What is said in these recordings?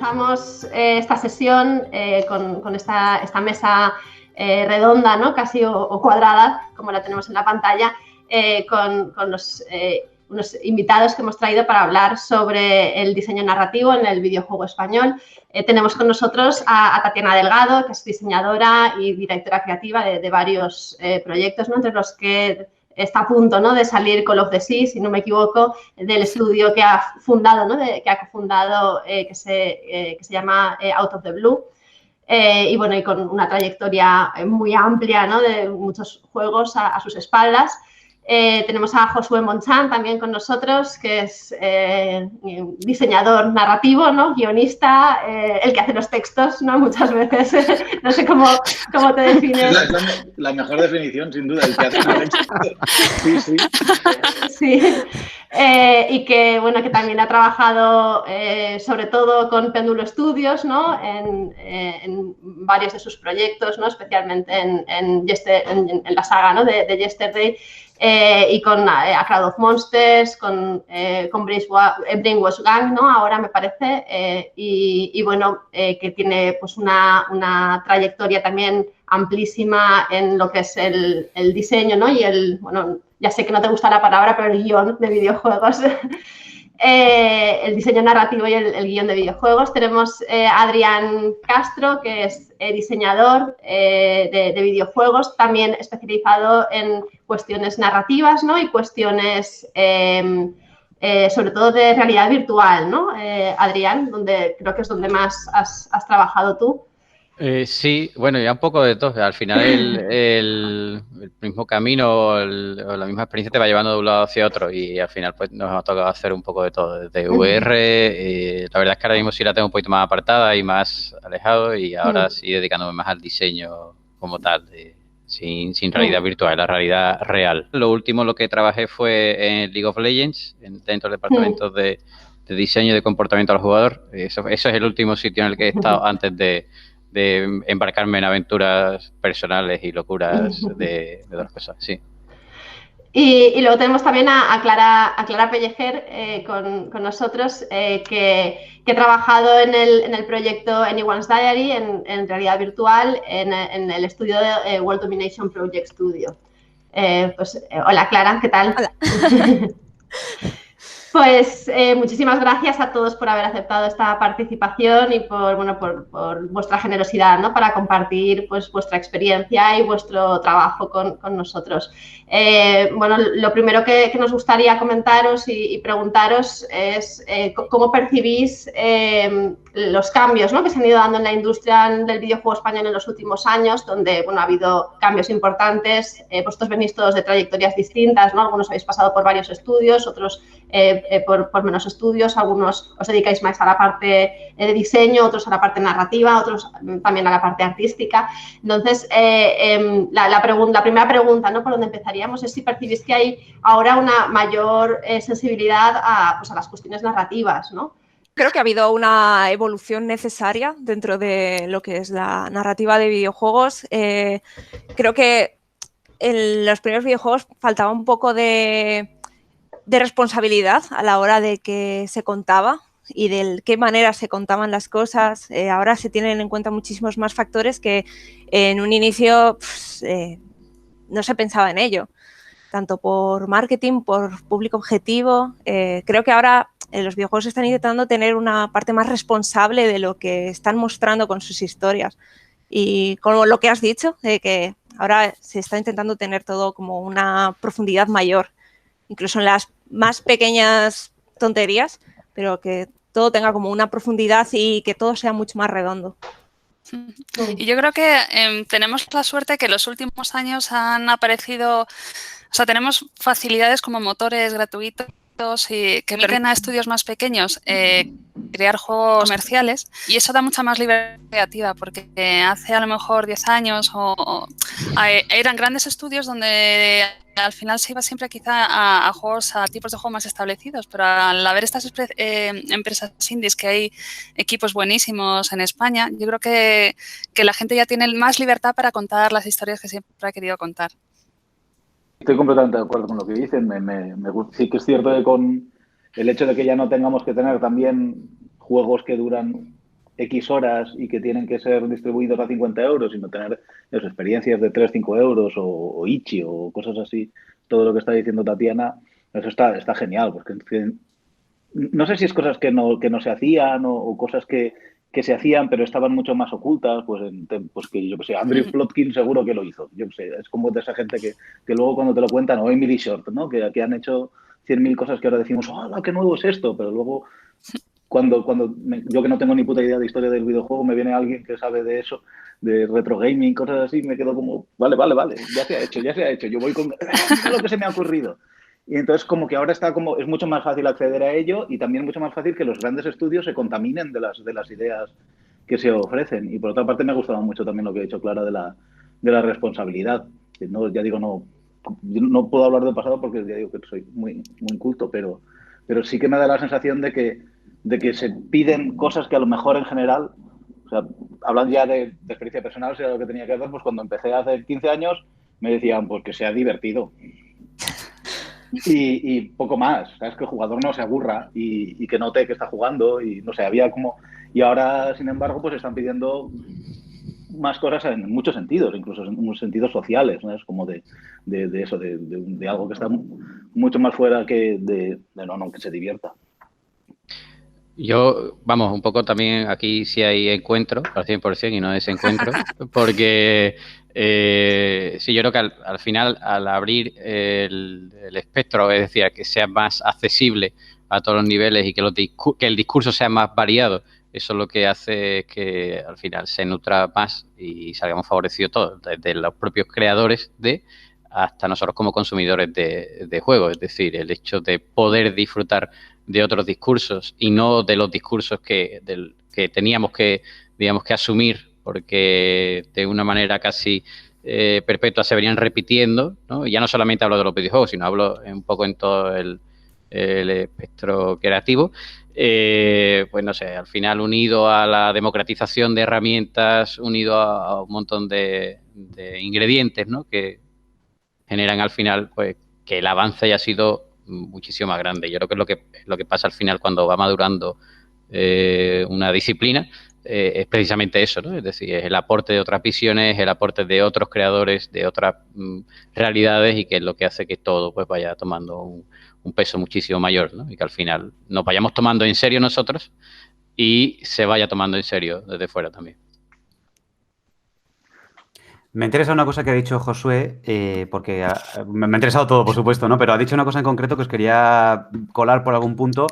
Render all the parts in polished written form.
comenzamos esta sesión con esta mesa redonda, ¿no? Casi o cuadrada, como la tenemos en la pantalla, con unos invitados que hemos traído para hablar sobre el diseño narrativo en el videojuego español. Tenemos con nosotros a Tatiana Delgado, que es diseñadora y directora creativa de varios proyectos, ¿no? Entre los que está a punto, ¿no?, de salir Call of the Sea, si no me equivoco, del estudio que ha fundado, ¿no?, que ha cofundado, que se llama Out of the Blue. Y bueno, y con una trayectoria muy amplia, ¿no?, de muchos juegos a sus espaldas. Tenemos a Josué Monchan también con nosotros, que es diseñador narrativo, ¿no?, guionista, el que hace los textos, ¿no?, muchas veces. No sé cómo te defines. Es la mejor definición, sin duda, el que hace los textos. Sí, sí. Sí. Y que, bueno, que también ha trabajado sobre todo con Péndulo Studios, ¿no?, en varios de sus proyectos, ¿no?, especialmente en la saga, ¿no?, de Yesterday. Y con A Crowd of Monsters, con Brainwash Gang, ¿no?, ahora me parece, y bueno, que tiene pues una trayectoria también amplísima en lo que es el diseño, ¿no?, y bueno, ya sé que no te gusta la palabra, pero el guión de videojuegos. El diseño narrativo y el guión de videojuegos. Tenemos a Adrián Castro, que es diseñador de videojuegos, también especializado en cuestiones narrativas, ¿no?, y cuestiones sobre todo de realidad virtual, ¿no? Adrián, creo que es donde más has trabajado tú. Sí, bueno, ya un poco de todo. Al final el mismo camino o la misma experiencia te va llevando de un lado hacia otro y al final pues nos ha tocado hacer un poco de todo. Desde VR, la verdad es que ahora mismo sí la tengo un poquito más apartada y más alejado y ahora sí dedicándome más al diseño como tal, sin realidad virtual, la realidad real. Lo último lo que trabajé fue en League of Legends, dentro del departamento de diseño y de comportamiento del jugador. Eso es el último sitio en el que he estado antes de embarcarme en aventuras personales y locuras de otras cosas, sí. Y luego tenemos también a Clara Pellejer con nosotros, que ha trabajado en el proyecto Anyone's Diary, en realidad virtual, en el estudio de World Domination Project Studio. Hola, Clara, ¿qué tal? Hola. Pues muchísimas gracias a todos por haber aceptado esta participación y por vuestra generosidad, ¿no?, para compartir pues vuestra experiencia y vuestro trabajo con nosotros. Bueno, lo primero que nos gustaría comentaros y preguntaros es cómo percibís los cambios, ¿no?, que se han ido dando en la industria del videojuego español en los últimos años, donde bueno, ha habido cambios importantes. Vosotros venís todos de trayectorias distintas, ¿no? Algunos habéis pasado por varios estudios, otros por menos estudios, algunos os dedicáis más a la parte de diseño, otros a la parte narrativa, otros también a la parte artística. Entonces, la primera pregunta, ¿no?, por donde empezaríamos es si percibís que hay ahora una mayor sensibilidad a las cuestiones narrativas, ¿no? Creo que ha habido una evolución necesaria dentro de lo que es la narrativa de videojuegos. Creo que en los primeros videojuegos faltaba un poco de responsabilidad a la hora de que se contaba y de qué manera se contaban las cosas. Ahora se tienen en cuenta muchísimos más factores que en un inicio no se pensaba en ello, tanto por marketing, por público objetivo. Creo que ahora los videojuegos están intentando tener una parte más responsable de lo que están mostrando con sus historias. Y como lo que has dicho, de que ahora se está intentando tener todo como una profundidad mayor, incluso en las más pequeñas tonterías, pero que todo tenga como una profundidad y que todo sea mucho más redondo. Y yo creo que tenemos la suerte que en los últimos años han aparecido, o sea, tenemos facilidades como motores gratuitos y que permiten a estudios más pequeños crear juegos comerciales, y eso da mucha más libertad creativa, porque hace a lo mejor 10 años eran grandes estudios donde al final se iba siempre quizá a juegos, a tipos de juegos más establecidos, pero al haber estas empresas indies, que hay equipos buenísimos en España, yo creo que la gente ya tiene más libertad para contar las historias que siempre ha querido contar. Estoy completamente de acuerdo con lo que dicen. Sí que es cierto que con el hecho de que ya no tengamos que tener también juegos que duran X horas y que tienen que ser distribuidos a 50 euros, sino tener esas experiencias de 3, 5 euros o Ichi o cosas así, todo lo que está diciendo Tatiana, eso está genial, porque no sé si es cosas que no se hacían o cosas que se hacían pero estaban mucho más ocultas, pues que yo que sé, Andrew Plotkin seguro que lo hizo, yo que sé, es como de esa gente que luego cuando te lo cuentan, o Emily Short, ¿no? Que han hecho 100.000 cosas que ahora decimos, ¡hola, qué nuevo es esto! Pero luego, yo que no tengo ni puta idea de historia del videojuego, me viene alguien que sabe de eso, de retro gaming, cosas así, me quedo como, vale, ya se ha hecho, yo voy con mira lo que se me ha ocurrido. Y entonces como que ahora es mucho más fácil acceder a ello y también mucho más fácil que los grandes estudios se contaminen de las ideas que se ofrecen. Y por otra parte me ha gustado mucho también lo que ha dicho Clara de la responsabilidad. Que no, ya digo, yo no puedo hablar del pasado porque ya digo que soy muy, muy inculto, pero sí que me da la sensación de que se piden cosas que a lo mejor en general, o sea, hablando ya de experiencia personal, sea lo que tenía que hacer, pues cuando empecé hace 15 años me decían pues que sea divertido. Y poco más, ¿sabes? Que el jugador no se aburra y que note que está jugando y no sé, había como... Y ahora, sin embargo, pues están pidiendo más cosas en muchos sentidos, incluso en sentidos sociales, ¿no? Es como de eso, de algo que está mucho más fuera que de que se divierta. Yo, vamos, un poco también aquí sí hay encuentro al 100% y no desencuentro, porque sí, yo creo que al final, al abrir el espectro, es decir, que sea más accesible a todos los niveles y que el discurso sea más variado, eso lo que hace es que al final se nutra más y salgamos favorecidos todos, desde los propios creadores hasta nosotros como consumidores de juegos, es decir, el hecho de poder disfrutar de otros discursos y no de los discursos que teníamos que, digamos, que asumir porque de una manera casi perpetua se venían repitiendo, ¿no? Y ya no solamente hablo de los videojuegos, sino hablo un poco en todo el espectro creativo. Pues no sé, al final unido a la democratización de herramientas, unido a un montón de ingredientes, ¿no? Que generan al final pues que el avance haya sido muchísimo más grande. Yo creo que es lo que pasa al final cuando va madurando una disciplina, es precisamente eso, ¿no? Es decir, es el aporte de otras visiones, el aporte de otros creadores, de otras realidades y que es lo que hace que todo pues vaya tomando un peso muchísimo mayor, ¿no? Y que al final nos vayamos tomando en serio nosotros y se vaya tomando en serio desde fuera también. Me interesa una cosa que ha dicho Josué, porque me ha interesado todo, por supuesto, ¿no? Pero ha dicho una cosa en concreto que os quería colar por algún punto,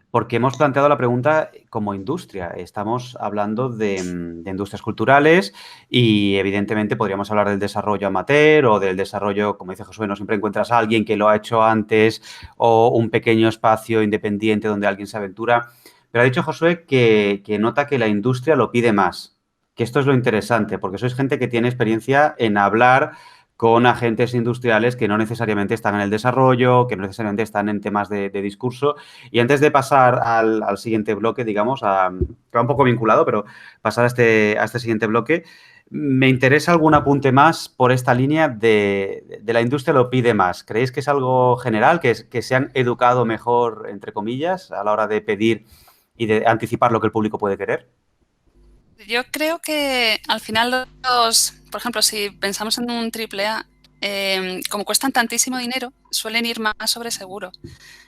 porque hemos planteado la pregunta como industria. Estamos hablando de industrias culturales y, evidentemente, podríamos hablar del desarrollo amateur o del desarrollo, como dice Josué, no siempre encuentras a alguien que lo ha hecho antes o un pequeño espacio independiente donde alguien se aventura. Pero ha dicho Josué que nota que la industria lo pide más. Que esto es lo interesante, porque sois gente que tiene experiencia en hablar con agentes industriales que no necesariamente están en el desarrollo, que no necesariamente están en temas de discurso. Y antes de pasar al siguiente bloque, digamos, que va un poco vinculado, pero pasar a este siguiente bloque, me interesa algún apunte más por esta línea de la industria lo pide más. ¿Creéis que es algo general, que se han educado mejor, entre comillas, a la hora de pedir y de anticipar lo que el público puede querer? Yo creo que al final por ejemplo, si pensamos en un AAA, como cuestan tantísimo dinero, suelen ir más sobre seguro.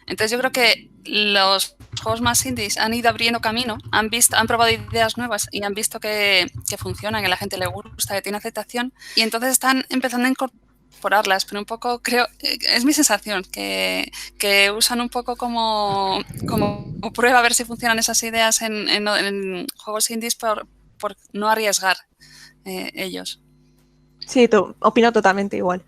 Entonces yo creo que los juegos más indies han ido abriendo camino, han probado ideas nuevas y han visto que funcionan, que a la gente le gusta, que tiene aceptación, y entonces están empezando a incorporarlas, pero un poco creo, es mi sensación, que usan un poco como prueba a ver si funcionan esas ideas en juegos indies por no arriesgar ellos. Sí, opino totalmente igual.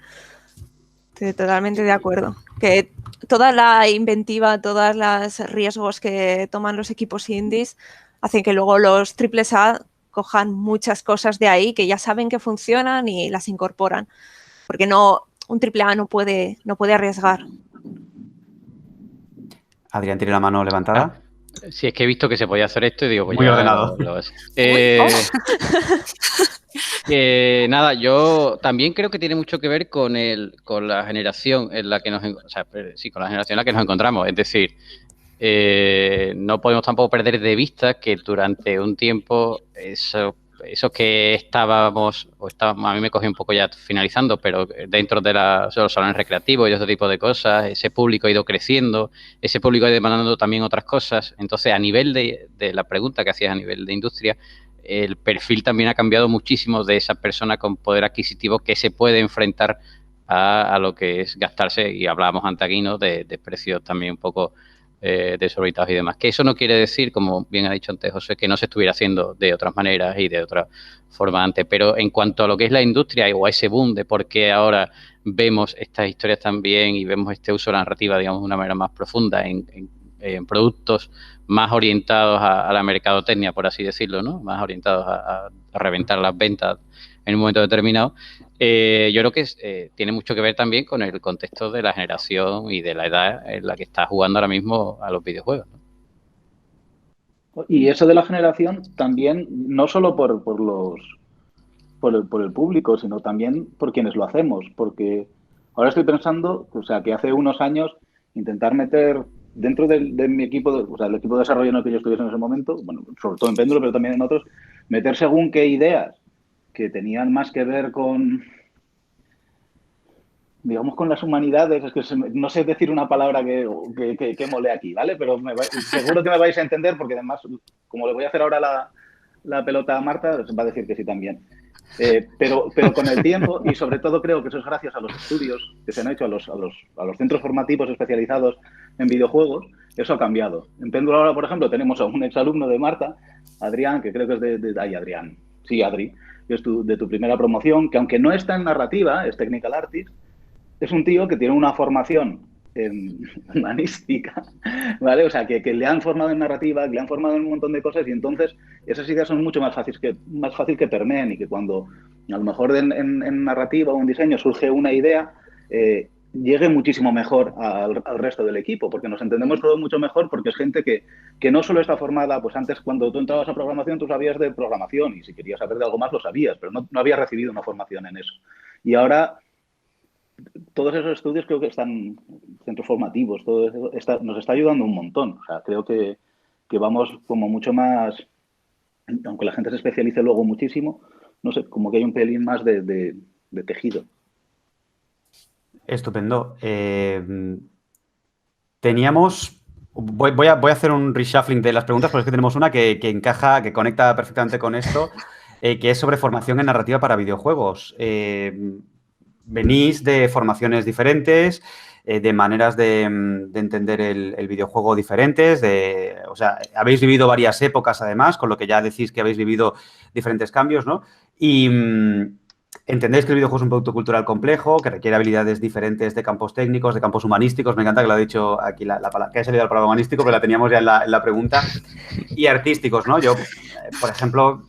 Estoy totalmente de acuerdo. Que toda la inventiva, todos los riesgos que toman los equipos indies hacen que luego los AAA cojan muchas cosas de ahí que ya saben que funcionan y las incorporan. Porque un AAA no puede arriesgar. Adrián, tiene la mano levantada. Sí, es que he visto que se podía hacer esto y digo, pues muy ordenado. Nada, yo también creo que tiene mucho que ver con la generación en la que con la generación en la que nos encontramos. Es decir, no podemos tampoco perder de vista que durante un tiempo eso que estábamos, a mí me cogí un poco ya finalizando, pero dentro de los salones recreativos y ese tipo de cosas, ese público ha ido creciendo, ese público ha ido demandando también otras cosas. Entonces, a nivel de la pregunta que hacías a nivel de industria, el perfil también ha cambiado muchísimo de esa persona con poder adquisitivo que se puede enfrentar a lo que es gastarse, y hablábamos antes aquí, ¿no?, de precios también un poco desorbitados y demás. Que eso no quiere decir, como bien ha dicho antes José, que no se estuviera haciendo de otras maneras y de otra forma antes, pero en cuanto a lo que es la industria o a ese boom de por qué ahora vemos estas historias también y vemos este uso de la narrativa, digamos, de una manera más profunda en productos más orientados a la mercadotecnia, por así decirlo, ¿no?, más orientados a reventar las ventas en un momento determinado. Yo creo que tiene mucho que ver también con el contexto de la generación y de la edad en la que está jugando ahora mismo a los videojuegos, ¿no? Y eso de la generación también, no solo por el público, sino también por quienes lo hacemos, porque ahora estoy pensando, o sea, que hace unos años intentar meter dentro de mi equipo, o sea, el equipo de desarrollo en el que yo estuviese en ese momento, bueno, sobre todo en Péndulo, pero también en otros, meter según qué ideas que tenían más que ver con, digamos, con las humanidades. Es que no sé decir una palabra que mole aquí, ¿vale? Pero seguro que me vais a entender, porque además, como le voy a hacer ahora la pelota a Marta, va a decir que sí también. Pero con el tiempo, y sobre todo creo que eso es gracias a los estudios que se han hecho a los centros formativos especializados en videojuegos, eso ha cambiado. En Péndulo ahora, por ejemplo, tenemos a un exalumno de Marta, Adrián, que creo que es Adrián, sí, Adri, que es de tu primera promoción, que aunque no está en narrativa, es technical artist, es un tío que tiene una formación en humanística, ¿vale? O sea, que le han formado en narrativa, que le han formado en un montón de cosas, y entonces esas ideas son mucho más fácil que permeen, y que cuando a lo mejor en narrativa o en diseño surge una idea, llegue muchísimo mejor al resto del equipo, porque nos entendemos todos mucho mejor, porque es gente que no solo está formada, pues antes cuando tú entrabas a programación tú sabías de programación, y si querías saber de algo más lo sabías, pero no habías recibido una formación en eso. Y ahora todos esos estudios creo que están, centros formativos, todo eso nos está ayudando un montón. O sea, creo que vamos como mucho más, aunque la gente se especialice luego muchísimo, no sé, como que hay un pelín más de tejido. Estupendo. Teníamos... Voy a hacer un reshuffling de las preguntas, porque es que tenemos una que encaja, que conecta perfectamente con esto, que es sobre formación en narrativa para videojuegos. Venís de formaciones diferentes, de maneras de entender el videojuego diferentes, o sea, habéis vivido varias épocas además, con lo que ya decís que habéis vivido diferentes cambios, ¿no? Y entendéis que el videojuego es un producto cultural complejo, que requiere habilidades diferentes de campos técnicos, de campos humanísticos. Me encanta que lo ha dicho aquí la palabra, que haya salido la palabra humanístico, pero la teníamos ya en la pregunta. Y artísticos, ¿no? Yo, por ejemplo,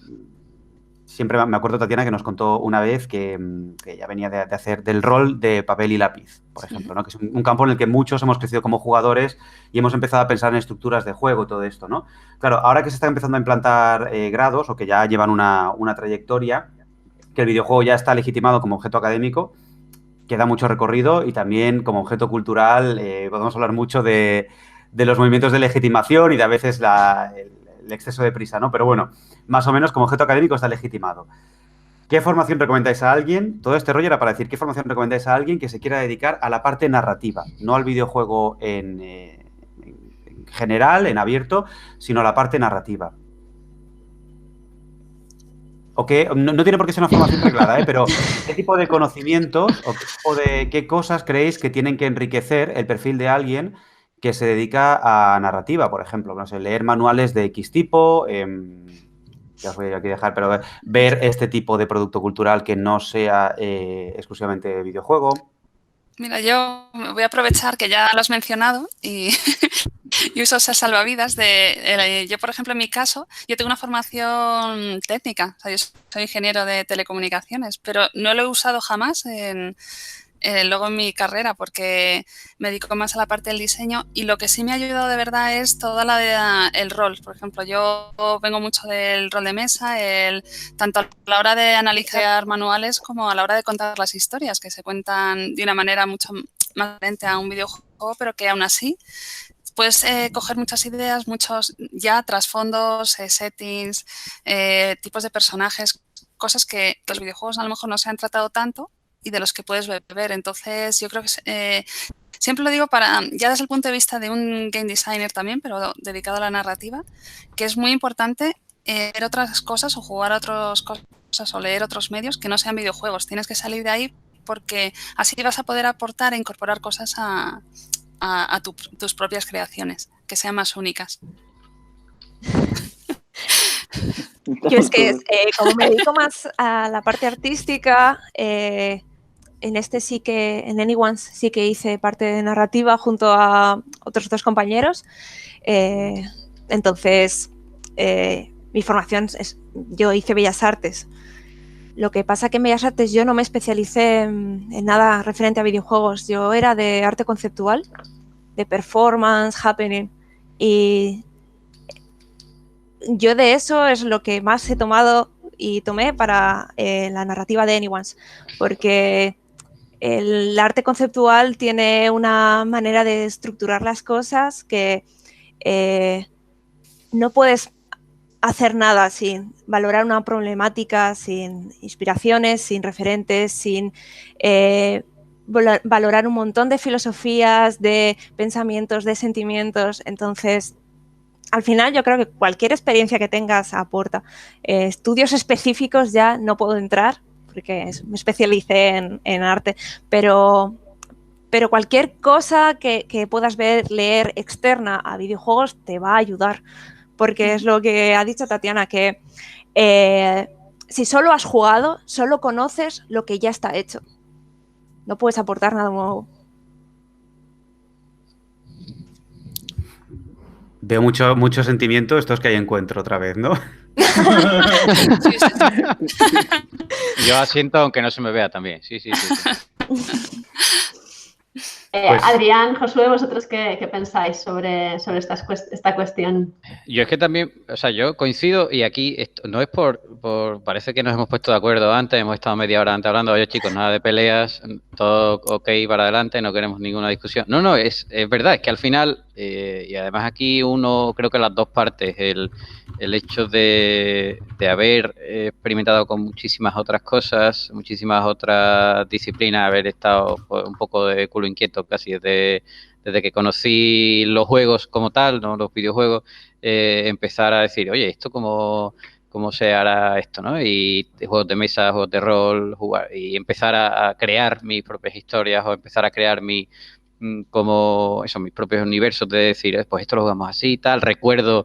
siempre me acuerdo, Tatiana, que nos contó una vez que ya venía de hacer del rol de papel y lápiz, por ejemplo, ¿no? Que es un campo en el que muchos hemos crecido como jugadores y hemos empezado a pensar en estructuras de juego y todo esto, ¿no? Claro, ahora que se están empezando a implantar grados, o que ya llevan una trayectoria, que el videojuego ya está legitimado como objeto académico, queda mucho recorrido, y también como objeto cultural podemos hablar mucho de los movimientos de legitimación y de a veces el exceso de prisa, ¿no? Pero bueno, más o menos como objeto académico está legitimado. ¿Qué formación recomendáis a alguien? Todo este rollo era para decir, ¿qué formación recomendáis a alguien que se quiera dedicar a la parte narrativa? No al videojuego en general, en abierto, sino a la parte narrativa. O que no tiene por qué ser una formación reglada, pero ¿qué tipo de conocimientos o qué cosas creéis que tienen que enriquecer el perfil de alguien que se dedica a narrativa? Por ejemplo, no sé, leer manuales de X tipo, ya os voy a aquí dejar, pero ver este tipo de producto cultural que no sea exclusivamente videojuego. Mira, yo voy a aprovechar que ya lo has mencionado y uso esas salvavidas yo, por ejemplo, en mi caso, yo tengo una formación técnica, o sea, yo soy ingeniero de telecomunicaciones, pero no lo he usado jamás luego en mi carrera, porque me dedico más a la parte del diseño, y lo que sí me ha ayudado de verdad es toda el rol. Por ejemplo, yo vengo mucho del rol de mesa, tanto a la hora de analizar manuales como a la hora de contar las historias, que se cuentan de una manera mucho más diferente a un videojuego, pero que aún así puedes coger muchas ideas, muchos ya trasfondos, settings, tipos de personajes, cosas que los videojuegos a lo mejor no se han tratado tanto y de los que puedes beber. Entonces, yo creo que siempre lo digo ya desde el punto de vista de un game designer también, pero dedicado a la narrativa, que es muy importante ver otras cosas o jugar a otras cosas o leer otros medios que no sean videojuegos. Tienes que salir de ahí porque así vas a poder aportar e incorporar cosas a tus propias creaciones, que sean más únicas. Yo es que como me dedico más a la parte artística, en Anyone's sí que hice parte de narrativa junto a otros 2 compañeros. Entonces, mi formación yo hice Bellas Artes. Lo que pasa que en Bellas Artes yo no me especialicé en nada referente a videojuegos. Yo era de arte conceptual, de performance, happening, y yo de eso es lo que más he tomado y tomé para la narrativa de Anyone's, porque el arte conceptual tiene una manera de estructurar las cosas que no puedes hacer nada sin valorar una problemática, sin inspiraciones, sin referentes, sin valorar un montón de filosofías, de pensamientos, de sentimientos. Entonces, al final yo creo que cualquier experiencia que tengas aporta. Estudios específicos ya no puedo entrar porque me especialicé en arte, pero cualquier cosa que puedas leer externa a videojuegos te va a ayudar, porque es lo que ha dicho Tatiana, que si solo has jugado, solo conoces lo que ya está hecho. No puedes aportar nada nuevo. Veo mucho sentimiento, esto es que hay encuentro otra vez, ¿no? Yo asiento aunque no se me vea también, sí. Pues, Adrián, Josué, ¿vosotros qué pensáis sobre esta cuestión? Yo es que también, o sea, yo coincido y aquí esto no es parece que nos hemos puesto de acuerdo antes, hemos estado media hora antes hablando, oye chicos, nada de peleas, todo ok para adelante, no queremos ninguna discusión. No, es verdad, es que al final, y además aquí creo que las dos partes, el hecho de haber experimentado con muchísimas otras cosas, muchísimas otras disciplinas, haber estado un poco de culo inquieto casi desde que conocí los juegos como tal, no los videojuegos, empezar a decir, oye, ¿esto cómo se hará esto? ¿No? Y juegos de mesa, juegos de rol, jugar y empezar a crear mis propias historias o empezar a crear mis propios universos de decir, pues esto lo jugamos así y tal. Recuerdo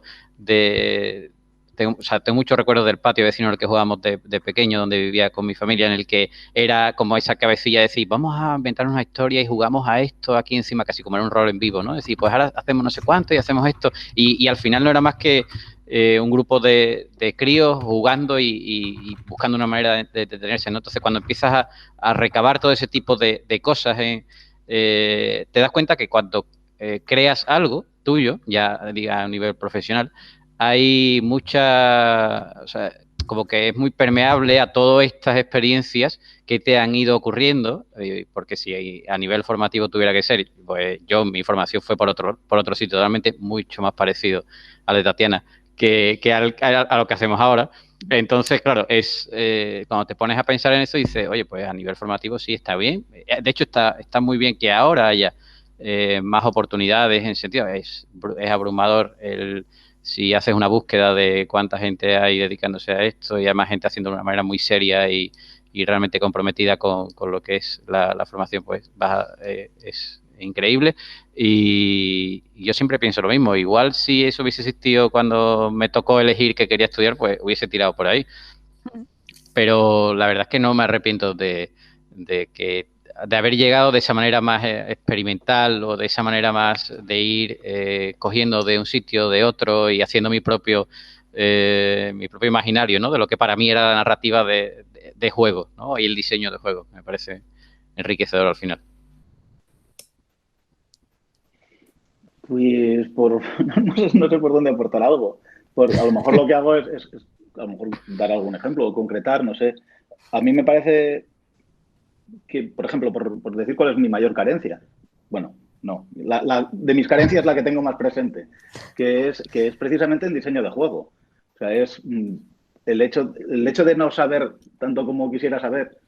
tengo muchos recuerdos del patio vecino en el que jugábamos de pequeño, donde vivía con mi familia, en el que era como esa cabecilla de decir, vamos a inventar una historia y jugamos a esto aquí encima, casi como era un rol en vivo, ¿no? Es decir, pues ahora hacemos no sé cuánto y hacemos esto. Y al final no era más que un grupo de críos jugando y buscando una manera de detenerse, ¿no? Entonces, cuando empiezas a recabar todo ese tipo de cosas, te das cuenta que cuando creas algo tuyo, ya diga a nivel profesional, hay como que es muy permeable a todas estas experiencias que te han ido ocurriendo, porque si a nivel formativo tuviera que ser, pues mi formación fue por otro sitio, totalmente mucho más parecido al de Tatiana que a lo que hacemos ahora. Entonces, claro, cuando te pones a pensar en eso, dices, oye, pues a nivel formativo sí está bien. De hecho, está muy bien que ahora haya más oportunidades en sentido, es abrumador si haces una búsqueda de cuánta gente hay dedicándose a esto y además gente haciendo de una manera muy seria y realmente comprometida con lo que es la formación, pues es increíble. Y yo siempre pienso lo mismo. Igual si eso hubiese existido cuando me tocó elegir qué quería estudiar, pues hubiese tirado por ahí. Pero la verdad es que no me arrepiento de haber llegado de esa manera más experimental o de esa manera más de ir cogiendo de un sitio, de otro y haciendo mi propio imaginario, ¿no? De lo que para mí era la narrativa de juego, ¿no? Y el diseño de juego. Me parece enriquecedor al final. Pues no sé por dónde aportar algo. A lo mejor lo que hago es a lo mejor dar algún ejemplo o concretar, no sé. A mí me parece que, por ejemplo, por decir cuál es mi mayor carencia. Bueno, no. De mis carencias la que tengo más presente, que es precisamente el diseño de juego. O sea, es el hecho de no saber tanto como quisiera saber,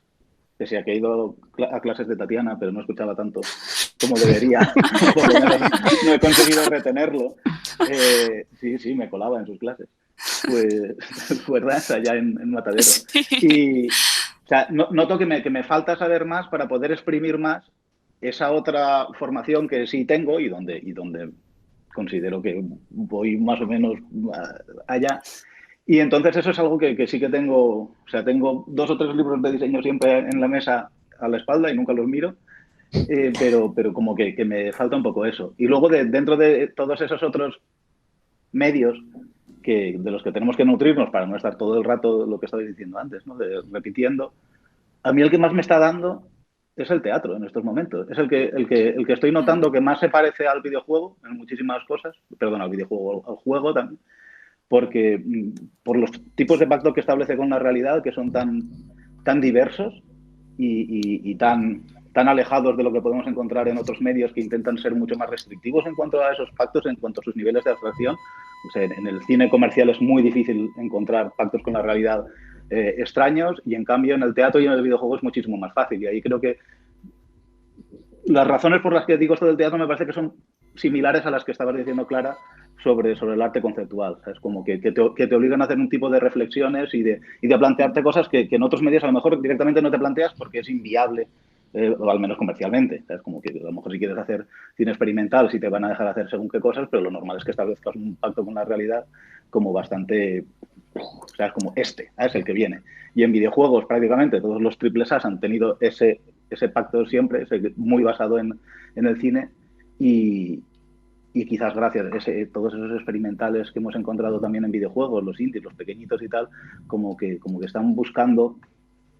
pese a que he ido a clases de Tatiana, pero no escuchaba tanto como debería, por lo menos no he conseguido retenerlo. Sí, me colaba en sus clases. Pues, ¿verdad? Allá en Matadero. Y, o sea, noto que me falta saber más para poder exprimir más esa otra formación que sí tengo y donde considero que voy más o menos allá. Y entonces eso es algo que sí que tengo, o sea, tengo 2 o 3 libros de diseño siempre en la mesa a la espalda y nunca los miro, pero como que me falta un poco eso. Y luego dentro de todos esos otros medios de los que tenemos que nutrirnos para no estar todo el rato lo que estabais diciendo antes, ¿no? Repitiendo, a mí el que más me está dando es el teatro en estos momentos. Es el que estoy notando que más se parece al videojuego en muchísimas cosas, perdón, al videojuego, al juego también, porque por los tipos de pacto que establece con la realidad, que son tan diversos y tan alejados de lo que podemos encontrar en otros medios que intentan ser mucho más restrictivos en cuanto a esos pactos, en cuanto a sus niveles de abstracción. O sea, en el cine comercial es muy difícil encontrar pactos con la realidad extraños, y en cambio en el teatro y en el videojuego es muchísimo más fácil. Y ahí creo que las razones por las que digo esto del teatro me parece que son similares a las que estabas diciendo, Clara, sobre el arte conceptual. Es como que te obligan a hacer un tipo de reflexiones y de plantearte cosas que en otros medios a lo mejor directamente no te planteas porque es inviable, o al menos comercialmente. Es como que a lo mejor si quieres hacer cine experimental sí te van a dejar hacer según qué cosas, pero lo normal es que establezcas un pacto con la realidad como bastante... O sea, es como es el que viene. Y en videojuegos prácticamente todos los AAA han tenido ese pacto siempre, muy basado en el cine, y quizás gracias a todos esos experimentales que hemos encontrado también en videojuegos, los indies, los pequeñitos y tal, como que están buscando,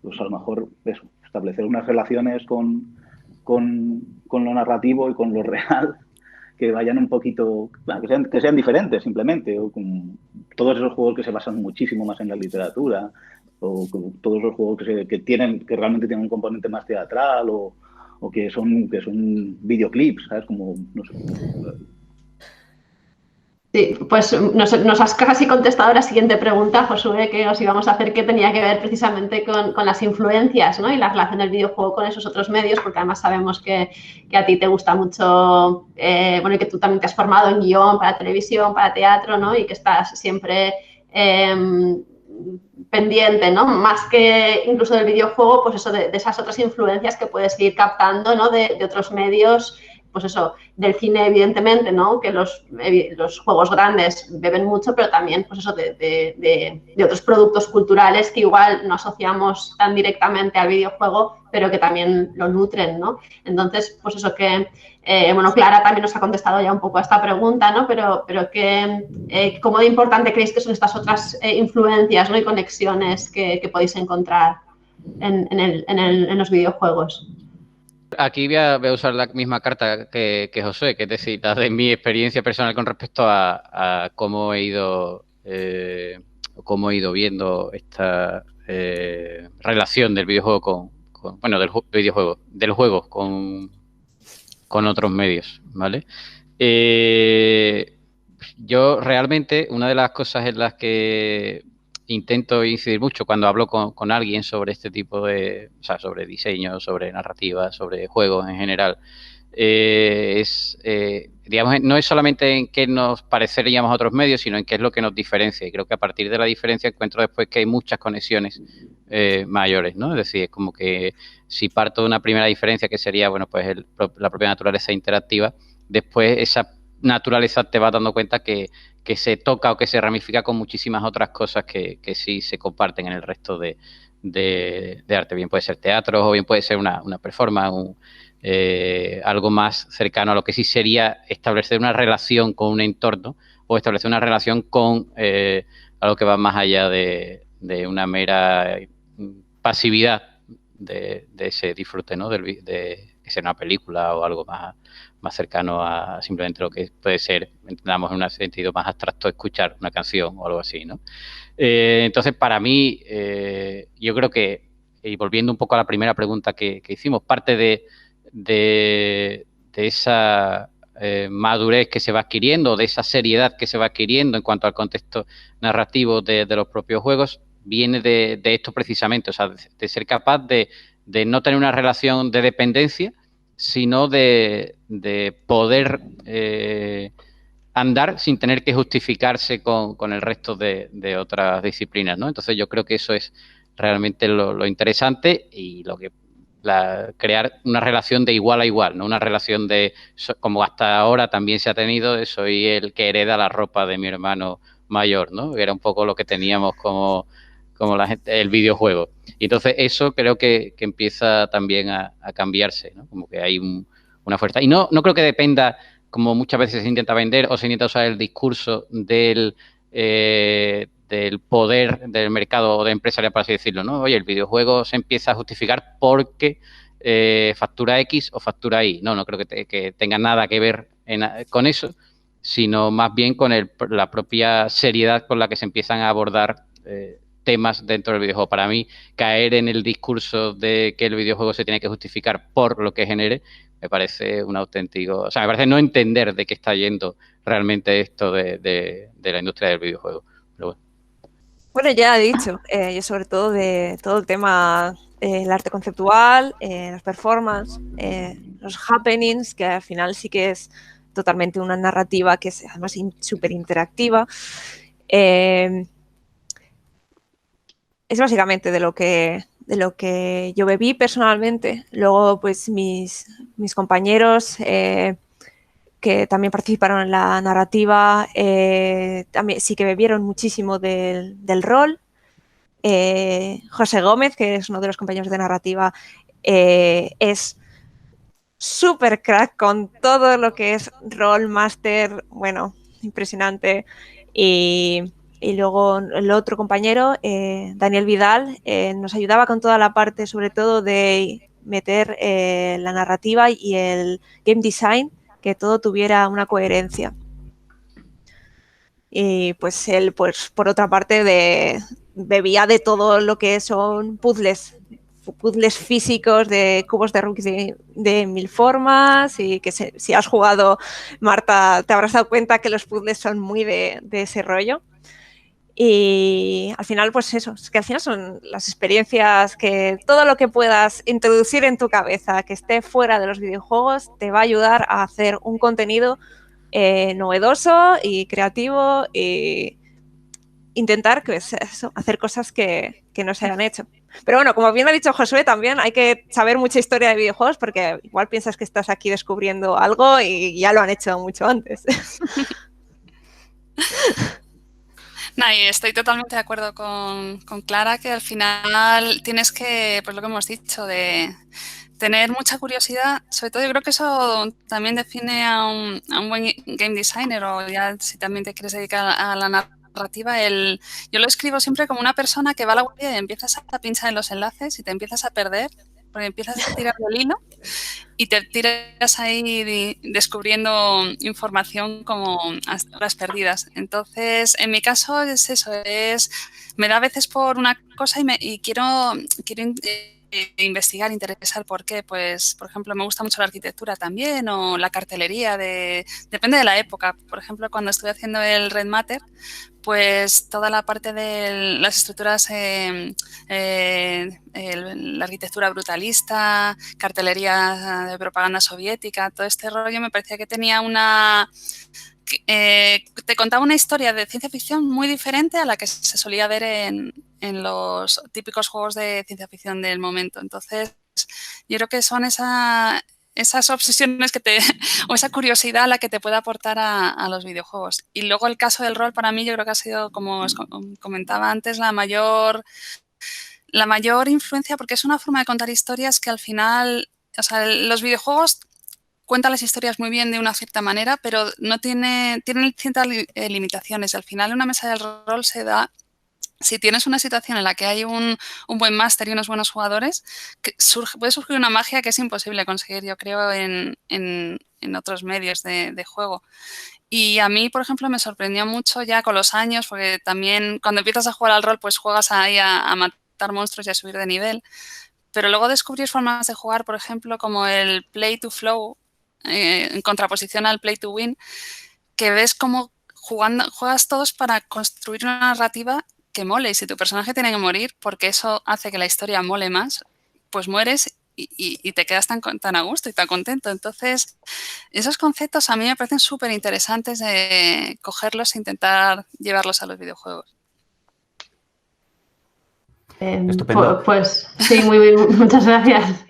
pues a lo mejor eso, establecer unas relaciones con lo narrativo y con lo real que vayan un poquito, que sean diferentes simplemente, o con todos esos juegos que se basan muchísimo más en la literatura, o con todos los juegos que realmente tienen un componente más teatral, o que son videoclips, ¿sabes? Como, no sé. Sí, pues nos has casi contestado la siguiente pregunta, Josué, que os íbamos a hacer, que tenía que ver precisamente con las influencias, ¿no? Y la relación del videojuego con esos otros medios, porque además sabemos que a ti te gusta mucho, bueno, y que tú también te has formado en guión para televisión, para teatro, ¿no? Y que estás siempre pendiente, ¿no? Más que incluso del videojuego, pues eso, de esas otras influencias que puedes ir captando, ¿no? De otros medios, pues eso, del cine, evidentemente, ¿no? Que los juegos grandes beben mucho, pero también, pues eso, de otros productos culturales que igual no asociamos tan directamente al videojuego, pero que también lo nutren, ¿no? Entonces, pues eso que, bueno, Clara también nos ha contestado ya un poco a esta pregunta, ¿no? Pero que, ¿cómo de importante creéis que son estas otras influencias, ¿no? Y conexiones que podéis encontrar en los videojuegos? Aquí voy a usar la misma carta que José, que es decir, la de mi experiencia personal con respecto a cómo he ido viendo esta relación del videojuego del juego con otros medios, ¿vale? Yo realmente, una de las cosas en las que intento incidir mucho cuando hablo con alguien sobre este tipo de, o sea, sobre diseño, sobre narrativa, sobre juegos en general, digamos, no es solamente en qué nos pareceríamos a otros medios, sino en qué es lo que nos diferencia. Y creo que a partir de la diferencia encuentro después que hay muchas conexiones mayores, ¿no? Es decir, es como que si parto de una primera diferencia que sería, bueno, pues la propia naturaleza interactiva, después esa naturaleza te vas dando cuenta que se toca o que se ramifica con muchísimas otras cosas que sí se comparten en el resto de arte. Bien puede ser teatro o bien puede ser una performance, algo más cercano a lo que sí sería establecer una relación con un entorno o establecer una relación con algo que va más allá de una mera pasividad de ese disfrute, ¿no? De que sea una película o algo más cercano a simplemente lo que puede ser, entendamos en un sentido más abstracto, escuchar una canción o algo así, ¿no? Entonces, para mí, yo creo que, y volviendo un poco a la primera pregunta que hicimos, parte de esa madurez que se va adquiriendo, de esa seriedad que se va adquiriendo en cuanto al contexto narrativo de los propios juegos, viene de esto precisamente, o sea, de ser capaz de no tener una relación de dependencia, sino de poder andar sin tener que justificarse con el resto de otras disciplinas, ¿no? Entonces yo creo que eso es realmente lo interesante y lo que crear una relación de igual a igual, no una relación de, como hasta ahora también se ha tenido, de soy el que hereda la ropa de mi hermano mayor, ¿no? Era un poco lo que teníamos como la gente, el videojuego. Y entonces eso creo que empieza también a cambiarse, ¿no? Como que hay una fuerza. Y no creo que dependa, como muchas veces se intenta vender o se intenta usar el discurso del poder del mercado o de empresarial, por así decirlo, ¿no? Oye, el videojuego se empieza a justificar porque factura X o factura Y. No creo que tenga nada que ver con eso, sino más bien con la propia seriedad con la que se empiezan a abordar temas dentro del videojuego. Para mí, caer en el discurso de que el videojuego se tiene que justificar por lo que genere, me parece un auténtico... O sea, me parece no entender de qué está yendo realmente esto de la industria del videojuego. Pero bueno. Bueno, ya he dicho, yo sobre todo de todo el tema, el arte conceptual, las performances, los happenings, que al final sí que es totalmente una narrativa que es además súper interactiva. Es básicamente de lo que yo bebí personalmente. Luego, pues mis compañeros que también participaron en la narrativa, también sí que bebieron muchísimo del rol. José Gómez, que es uno de los compañeros de narrativa, es súper crack con todo lo que es rol, máster, bueno, impresionante. Y luego el otro compañero, Daniel Vidal, nos ayudaba con toda la parte, sobre todo de meter la narrativa y el game design, que todo tuviera una coherencia. Y pues él, pues por otra parte, bebía de todo lo que son puzzles físicos de cubos de Rubik de 1000 formas, y que si has jugado, Marta, te habrás dado cuenta que los puzzles son muy de ese rollo. Y al final, pues eso, es que al final son las experiencias que todo lo que puedas introducir en tu cabeza que esté fuera de los videojuegos te va a ayudar a hacer un contenido novedoso y creativo, e intentar pues, eso, hacer cosas que no se hayan hecho. Pero bueno, como bien ha dicho Josué, también hay que saber mucha historia de videojuegos, porque igual piensas que estás aquí descubriendo algo y ya lo han hecho mucho antes. No, y estoy totalmente de acuerdo con Clara, que al final tienes que, pues lo que hemos dicho, de tener mucha curiosidad. Sobre todo yo creo que eso también define a un buen game designer, o ya si también te quieres dedicar a la narrativa. Yo lo escribo siempre como una persona que va a la web y empiezas a pinchar en los enlaces y te empiezas a perder, porque empiezas a tirar el hilo y te tiras ahí descubriendo información como a horas perdidas. Entonces, en mi caso es eso, me da a veces por una cosa y quiero investigar, interesar por qué. Pues, por ejemplo, me gusta mucho la arquitectura también, o la cartelería, depende de la época. Por ejemplo, cuando estuve haciendo el Red Matter, pues toda la parte de las estructuras, la arquitectura brutalista, cartelería de propaganda soviética, todo este rollo me parecía que tenía te contaba una historia de ciencia ficción muy diferente a la que se solía ver en los típicos juegos de ciencia ficción del momento. Entonces, yo creo que son esas obsesiones o esa curiosidad la que te puede aportar a los videojuegos. Y luego el caso del rol, para mí, yo creo que ha sido, como os comentaba antes, la mayor influencia, porque es una forma de contar historias que al final, o sea, los videojuegos cuentan las historias muy bien de una cierta manera, pero tienen ciertas limitaciones. Al final, una mesa de rol se da si tienes una situación en la que hay un buen máster y unos buenos jugadores, puede surgir una magia que es imposible conseguir, yo creo, en otros medios de juego. Y a mí, por ejemplo, me sorprendió mucho ya con los años, porque también cuando empiezas a jugar al rol, pues juegas ahí a matar monstruos y a subir de nivel. Pero luego descubrir formas de jugar, por ejemplo, como el play to flow, en contraposición al play to win, que ves cómo juegas todos para construir una narrativa que mole. Y si tu personaje tiene que morir porque eso hace que la historia mole más, pues mueres y te quedas tan a gusto y tan contento. Entonces, esos conceptos a mí me parecen súper interesantes de cogerlos e intentar llevarlos a los videojuegos. Estupendo. Pues sí, muchas gracias.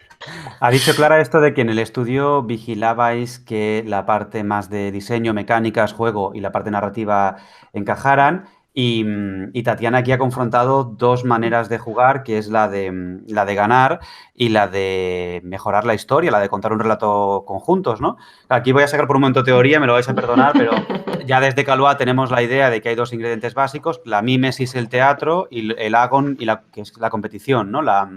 Ha dicho Clara esto de que en el estudio vigilabais que la parte más de diseño, mecánicas, juego y la parte narrativa encajaran. Y Tatiana aquí ha confrontado dos maneras de jugar, que es la de ganar y la de mejorar la historia, la de contar un relato conjuntos, ¿no? Aquí voy a sacar por un momento teoría, me lo vais a perdonar, pero ya desde Calua tenemos la idea de que hay dos ingredientes básicos, la mímesis, el teatro, y el agon, que es la competición, ¿no? La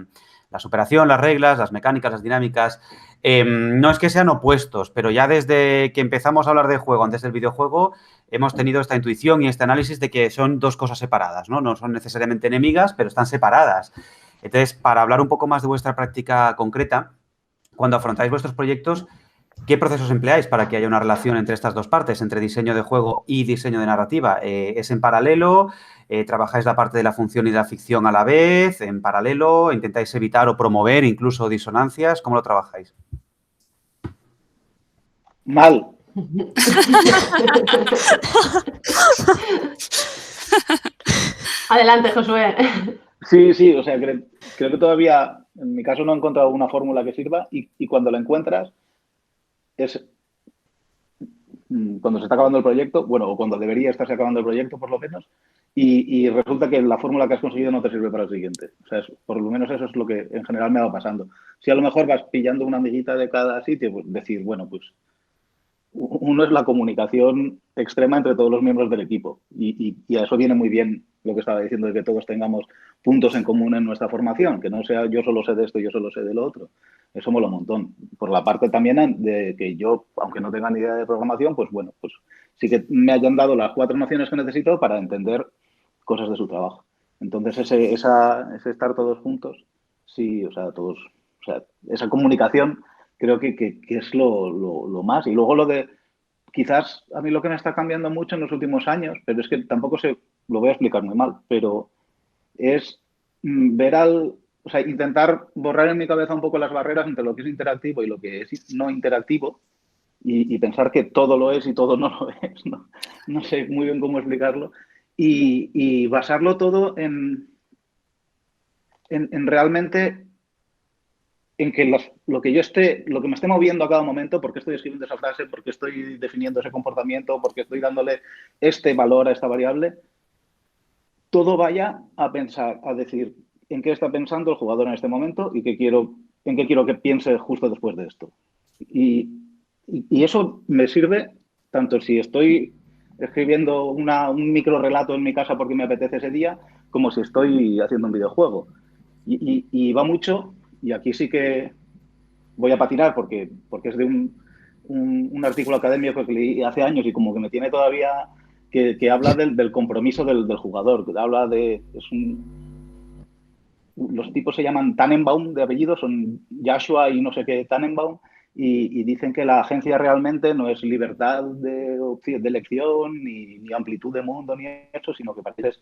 superación, las reglas, las mecánicas, las dinámicas. No es que sean opuestos, pero ya desde que empezamos a hablar de juego, antes del videojuego, hemos tenido esta intuición y este análisis de que son dos cosas separadas, ¿no? No son necesariamente enemigas, pero están separadas. Entonces, para hablar un poco más de vuestra práctica concreta, cuando afrontáis vuestros proyectos, ¿qué procesos empleáis para que haya una relación entre estas dos partes, entre diseño de juego y diseño de narrativa? ¿Es en paralelo? ¿Trabajáis la parte de la función y de la ficción a la vez? ¿En paralelo? ¿Intentáis evitar o promover incluso disonancias? ¿Cómo lo trabajáis? Mal. Adelante, Josué. Sí, o sea, creo que todavía, en mi caso, no he encontrado una fórmula que sirva y cuando la encuentras es cuando se está acabando el proyecto, bueno, o cuando debería estarse acabando el proyecto, por lo menos, y resulta que la fórmula que has conseguido no te sirve para el siguiente. O sea, por lo menos eso es lo que en general me va pasando. Si a lo mejor vas pillando una amiguita de cada sitio, pues decir, bueno, pues uno es la comunicación extrema entre todos los miembros del equipo y a eso viene muy bien lo que estaba diciendo de que todos tengamos puntos en común en nuestra formación, que no sea yo solo sé de esto y yo solo sé de lo otro. Eso mola un montón. Por la parte también de que yo, aunque no tenga ni idea de programación, pues bueno, pues sí que me hayan dado las 4 nociones que necesito para entender cosas de su trabajo. Entonces ese estar todos juntos, sí, o sea, esa comunicación creo que es lo más. Y luego lo de, quizás a mí lo que me está cambiando mucho en los últimos años, pero es que tampoco lo voy a explicar muy mal, pero es ver o sea, intentar borrar en mi cabeza un poco las barreras entre lo que es interactivo y lo que es no interactivo y pensar que todo lo es y todo no lo es. No sé muy bien cómo explicarlo. Y basarlo todo en realmente en que lo que me esté moviendo a cada momento, porque estoy escribiendo esa frase, porque estoy definiendo ese comportamiento, porque estoy dándole este valor a esta variable, todo vaya a pensar, a decir en qué está pensando el jugador en este momento y en qué quiero que piense justo después de esto. Y eso me sirve tanto si estoy escribiendo un micro relato en mi casa porque me apetece ese día, como si estoy haciendo un videojuego. Y va mucho, y aquí sí que voy a patinar porque es de un artículo académico que leí hace años y como que me tiene todavía, que habla del compromiso del jugador, que habla de, los tipos se llaman Tannenbaum de apellido, son Joshua y no sé qué Tannenbaum, y dicen que la agencia realmente no es libertad de elección, ni amplitud de mundo, ni eso, sino que parece es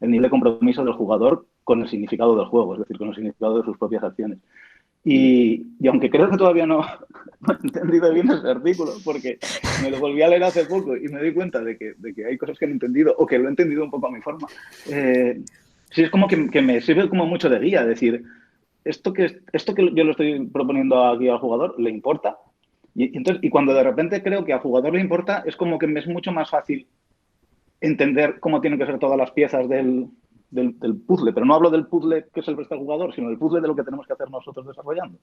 el nivel de compromiso del jugador con el significado del juego, es decir, con el significado de sus propias acciones. Y aunque creo que todavía no he entendido bien ese artículo, porque me lo volví a leer hace poco y me di cuenta de que hay cosas que no he entendido o que lo he entendido un poco a mi forma, sí es como que me sirve como mucho de guía, es decir, esto que yo le estoy proponiendo aquí al jugador le importa. Y cuando de repente creo que al jugador le importa, es como que me es mucho más fácil entender cómo tienen que ser todas las piezas del puzzle, pero no hablo del puzzle que es el resto del jugador, sino del puzzle de lo que tenemos que hacer nosotros desarrollando.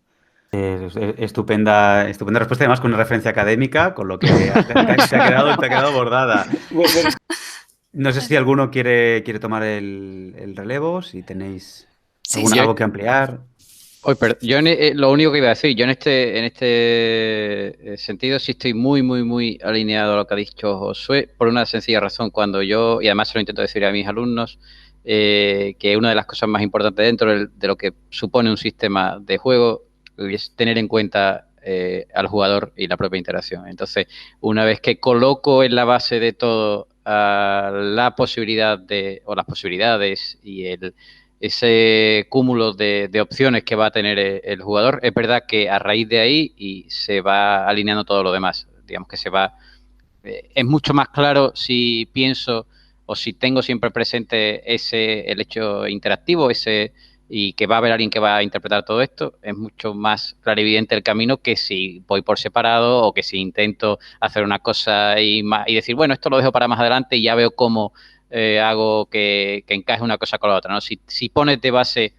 Estupenda respuesta, además con una referencia académica, con lo que te ha quedado bordada. Bueno. No sé si alguno quiere tomar el relevo, si tenéis algo que ampliar. Yo lo único que iba a decir, yo en este sentido sí estoy muy, muy, muy alineado a lo que ha dicho Josué, por una sencilla razón. Cuando yo, y además se lo intento decir a mis alumnos, que una de las cosas más importantes dentro de lo que supone un sistema de juego es tener en cuenta al jugador y la propia interacción. Entonces, una vez que coloco en la base de todo la posibilidad o las posibilidades y ese cúmulo de opciones que va a tener el jugador, es verdad que a raíz de ahí y se va alineando todo lo demás. Digamos que es mucho más claro si pienso o si tengo siempre presente el hecho interactivo, y que va a haber alguien que va a interpretar todo esto, es mucho más clarividente el camino que si voy por separado o que si intento hacer una cosa y decir, bueno, esto lo dejo para más adelante y ya veo cómo hago que encaje una cosa con la otra, ¿no? Si pones de base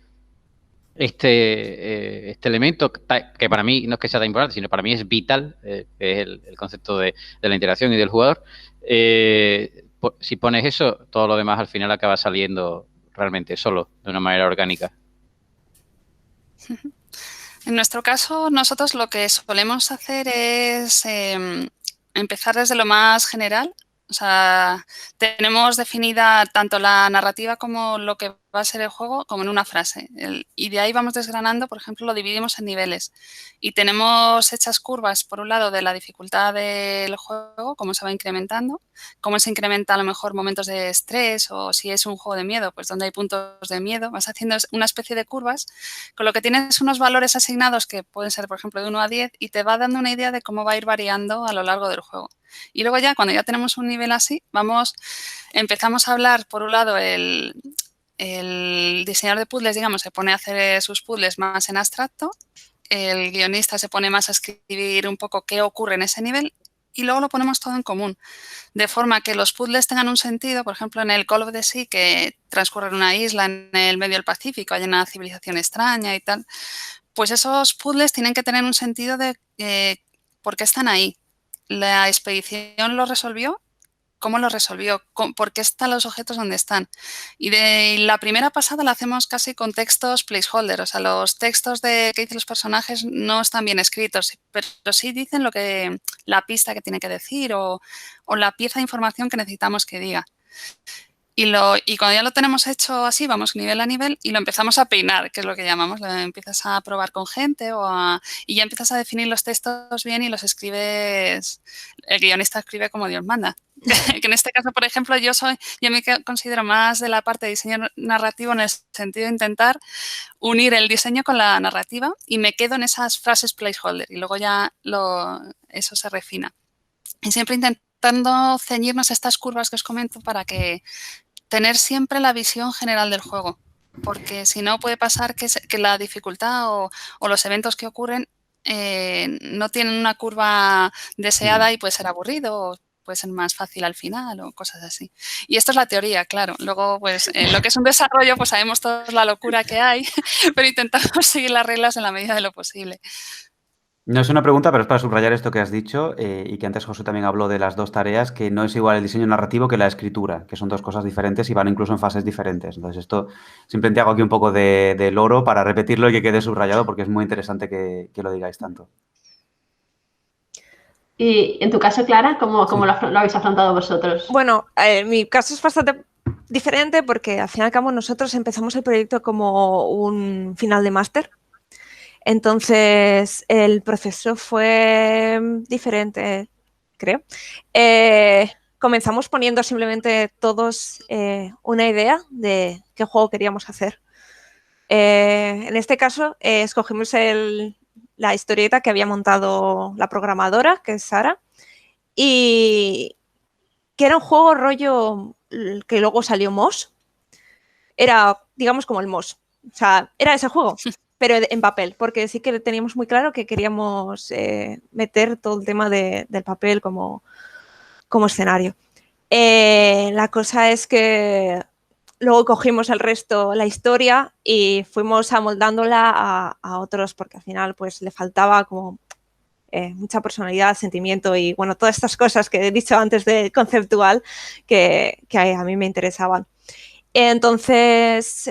este elemento, que para mí no es que sea tan importante, sino para mí es vital, que es el concepto de la interacción y del jugador, si pones eso, todo lo demás al final acaba saliendo realmente solo, de una manera orgánica. En nuestro caso, nosotros lo que solemos hacer es empezar desde lo más general. O sea, tenemos definida tanto la narrativa como lo que va a ser el juego como en una frase. Y de ahí vamos desgranando, por ejemplo, lo dividimos en niveles. Y tenemos hechas curvas, por un lado, de la dificultad del juego, cómo se va incrementando, cómo se incrementa a lo mejor momentos de estrés o si es un juego de miedo, pues donde hay puntos de miedo. Vas haciendo una especie de curvas con lo que tienes unos valores asignados que pueden ser, por ejemplo, de 1 a 10 y te va dando una idea de cómo va a ir variando a lo largo del juego. Y luego ya, cuando ya tenemos un nivel así, empezamos a hablar, por un lado, el diseñador de puzzles, digamos, se pone a hacer sus puzzles más en abstracto, el guionista se pone más a escribir un poco qué ocurre en ese nivel y luego lo ponemos todo en común, de forma que los puzzles tengan un sentido. Por ejemplo, en el Call of the Sea, que transcurre en una isla en el medio del Pacífico, hay una civilización extraña y tal, pues esos puzzles tienen que tener un sentido de por qué están ahí. La expedición lo resolvió, cómo lo resolvió, por qué están los objetos donde están. Y de la primera pasada la hacemos casi con textos placeholder, o sea, los textos que dicen los personajes no están bien escritos, pero sí dicen la pista que tiene que decir o la pieza de información que necesitamos que diga. Y cuando ya lo tenemos hecho así, vamos nivel a nivel y lo empezamos a peinar, que es lo que llamamos. Empiezas a probar con gente y ya empiezas a definir los textos bien y los escribes. El guionista escribe como Dios manda. Que en este caso, por ejemplo, yo me considero más de la parte de diseño narrativo en el sentido de intentar unir el diseño con la narrativa y me quedo en esas frases placeholder y luego ya eso se refina. Y siempre intentando ceñirnos a estas curvas que os comento para que tener siempre la visión general del juego, porque si no puede pasar que la dificultad o los eventos que ocurren no tienen una curva deseada y puede ser aburrido o puede ser más fácil al final o cosas así. Y esto es la teoría, claro. Luego, pues en lo que es un desarrollo, pues sabemos toda la locura que hay, pero intentamos seguir las reglas en la medida de lo posible. No es una pregunta, pero es para subrayar esto que has dicho y que antes José también habló de las dos tareas, que no es igual el diseño narrativo que la escritura, que son dos cosas diferentes y van incluso en fases diferentes. Entonces esto simplemente hago aquí un poco de loro para repetirlo y que quede subrayado porque es muy interesante que lo digáis tanto. Y en tu caso, Clara, ¿cómo lo habéis afrontado vosotros? Bueno, mi caso es bastante diferente porque al fin y al cabo nosotros empezamos el proyecto como un final de máster. Entonces, el proceso fue diferente, creo. Comenzamos poniendo simplemente todos una idea de qué juego queríamos hacer. En este caso, escogimos la historieta que había montado la programadora, que es Sara, y que era un juego rollo que luego salió Moss. Era, digamos, como el Moss. O sea, era ese juego, pero en papel, porque sí que teníamos muy claro que queríamos meter todo el tema del papel como escenario. La cosa es que luego cogimos el resto, la historia, y fuimos amoldándola a otros, porque al final pues le faltaba como mucha personalidad, sentimiento y bueno, todas estas cosas que he dicho antes de conceptual que a mí me interesaban. Entonces,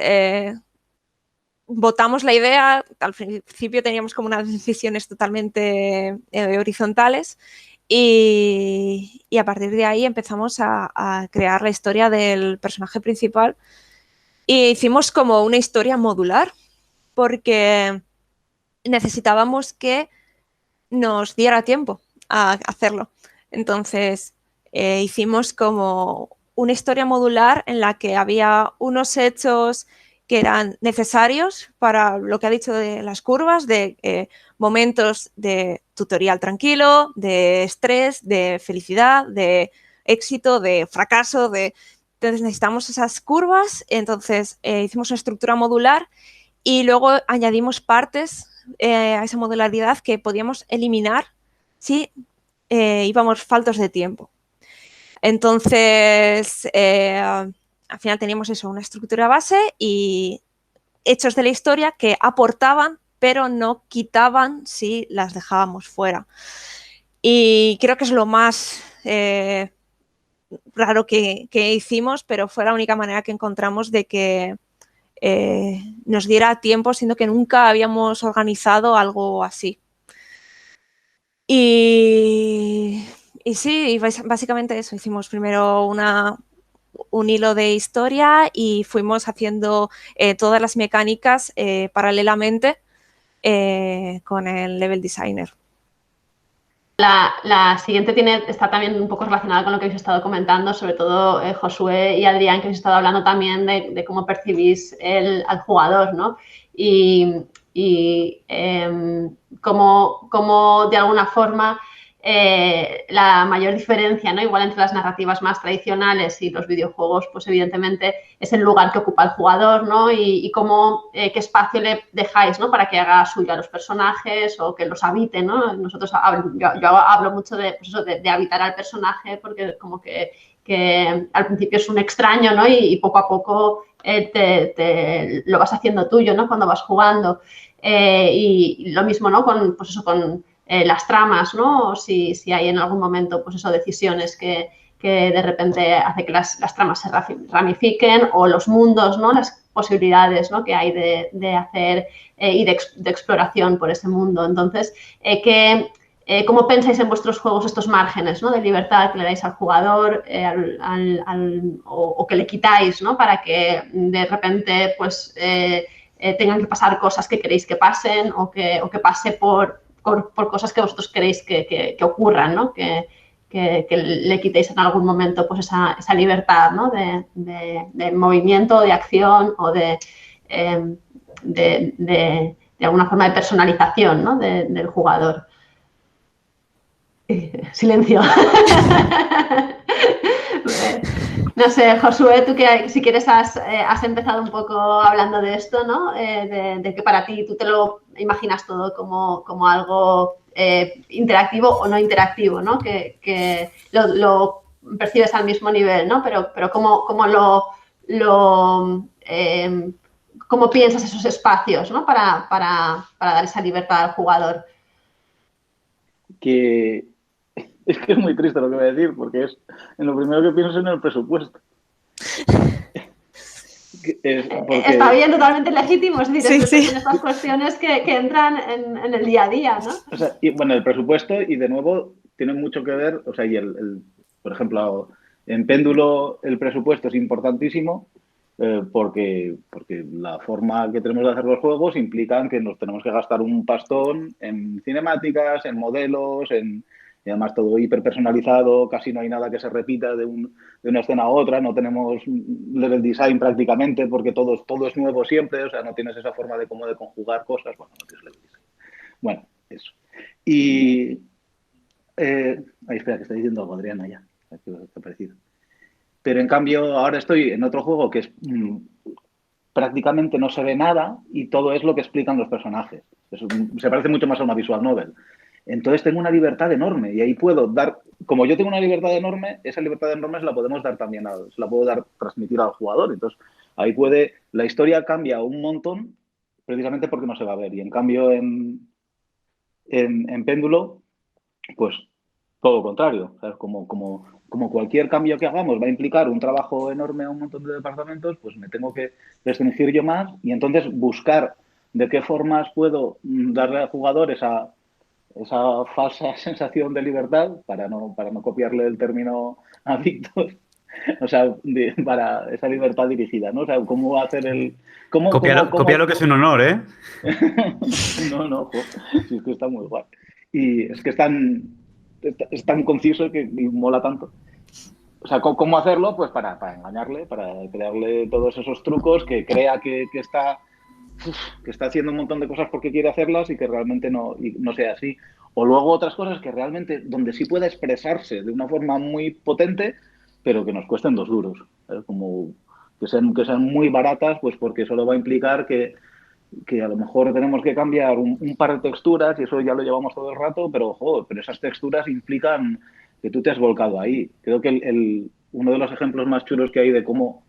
votamos la idea. Al principio teníamos como unas decisiones totalmente horizontales y a partir de ahí empezamos a crear la historia del personaje principal e hicimos como una historia modular porque necesitábamos que nos diera tiempo a hacerlo. Entonces, hicimos como una historia modular en la que había unos hechos que eran necesarios para lo que ha dicho de las curvas, de momentos de tutorial tranquilo, de estrés, de felicidad, de éxito, de fracaso, entonces necesitamos esas curvas, entonces hicimos una estructura modular y luego añadimos partes a esa modularidad que podíamos eliminar si íbamos faltos de tiempo. Entonces, al final teníamos eso, una estructura base y hechos de la historia que aportaban, pero no quitaban si las dejábamos fuera. Y creo que es lo más raro que hicimos, pero fue la única manera que encontramos de que nos diera tiempo, siendo que nunca habíamos organizado algo así. Y sí, básicamente eso. Hicimos primero un hilo de historia y fuimos haciendo todas las mecánicas paralelamente con el level designer. La siguiente está también un poco relacionada con lo que habéis estado comentando, sobre todo Josué y Adrián, que habéis estado hablando también de cómo percibís al jugador, ¿no? Y cómo de alguna forma la mayor diferencia, ¿no? Igual entre las narrativas más tradicionales y los videojuegos, pues evidentemente es el lugar que ocupa el jugador, ¿no? Y cómo, qué espacio le dejáis, ¿no? Para que haga suyo a los personajes o que los habite, ¿no? Nosotros, yo hablo mucho pues eso, de habitar al personaje, porque como que al principio es un extraño, ¿no? Y poco a poco lo vas haciendo tuyo, ¿no? Cuando vas jugando. Y lo mismo, ¿no? Pues eso, con las tramas, ¿no? Si hay en algún momento, pues eso, decisiones que de repente hace que las tramas se ramifiquen, o los mundos, ¿no? Las posibilidades, ¿no? Que hay de hacer y de exploración por ese mundo. Entonces, ¿cómo pensáis en vuestros juegos estos márgenes, ¿no? De libertad que le dais al jugador o que le quitáis, ¿no? Para que de repente pues, tengan que pasar cosas que queréis que pasen o que pase por cosas que vosotros queréis que ocurran, ¿no? Que le quitéis en algún momento pues esa libertad, ¿no? de movimiento, de acción o de alguna forma de personalización, ¿no? del jugador. Silencio. No sé, Josué, tú que si quieres has empezado un poco hablando de esto, ¿no? De que para ti tú te lo imaginas todo como algo interactivo o no interactivo, ¿no? Que lo percibes al mismo nivel, ¿no? Pero ¿cómo cómo piensas esos espacios, ¿no? Para dar esa libertad al jugador. Es que es muy triste lo que voy a decir, porque en lo primero que pienso es en el presupuesto. Está bien, totalmente legítimo, es decir, sí. Estas cuestiones que entran en el día a día, ¿no? O sea, bueno, el presupuesto, y de nuevo, tiene mucho que ver, o sea, y por ejemplo, en Péndulo el presupuesto es importantísimo, porque la forma que tenemos de hacer los juegos implican que nos tenemos que gastar un pastón en cinemáticas, en modelos, y además todo hiperpersonalizado, casi no hay nada que se repita de una escena a otra, no tenemos level design prácticamente porque todo es nuevo siempre, o sea, no tienes esa forma de conjugar cosas, bueno, no tienes level design. Bueno, eso. Y... espera, que está diciendo algo, Adriana, ya, ¿qué ha parecido? Pero en cambio ahora estoy en otro juego que es prácticamente no se ve nada y todo es lo que explican los personajes. Se parece mucho más a una visual novel. Entonces tengo una libertad enorme y ahí puedo dar, como yo tengo una libertad enorme, esa libertad enorme se la podemos dar también, se la puedo transmitir al jugador. Entonces ahí la historia cambia un montón precisamente porque no se va a ver. Y en cambio en Péndulo, pues todo lo contrario. O sea, como cualquier cambio que hagamos va a implicar un trabajo enorme a un montón de departamentos, pues me tengo que restringir yo más y entonces buscar de qué formas puedo darle al jugador esa falsa sensación de libertad, para no copiarle el término a Víctor, o sea, para esa libertad dirigida, ¿no? O sea, cómo hacer Copiar lo que es un honor, ¿eh? No, sí, es que está muy guay. Y es que es tan conciso que mola tanto. O sea, ¿cómo hacerlo? Pues para engañarle, para crearle todos esos trucos, que crea que está haciendo un montón de cosas porque quiere hacerlas y que realmente no sea así. O luego otras cosas que realmente, donde sí pueda expresarse de una forma muy potente, pero que nos cuesten 2 duros. Como que sean muy baratas, pues porque eso va a implicar que a lo mejor tenemos que cambiar un par de texturas y eso ya lo llevamos todo el rato, pero joder, pero esas texturas implican que tú te has volcado ahí. Creo que uno de los ejemplos más chulos que hay de cómo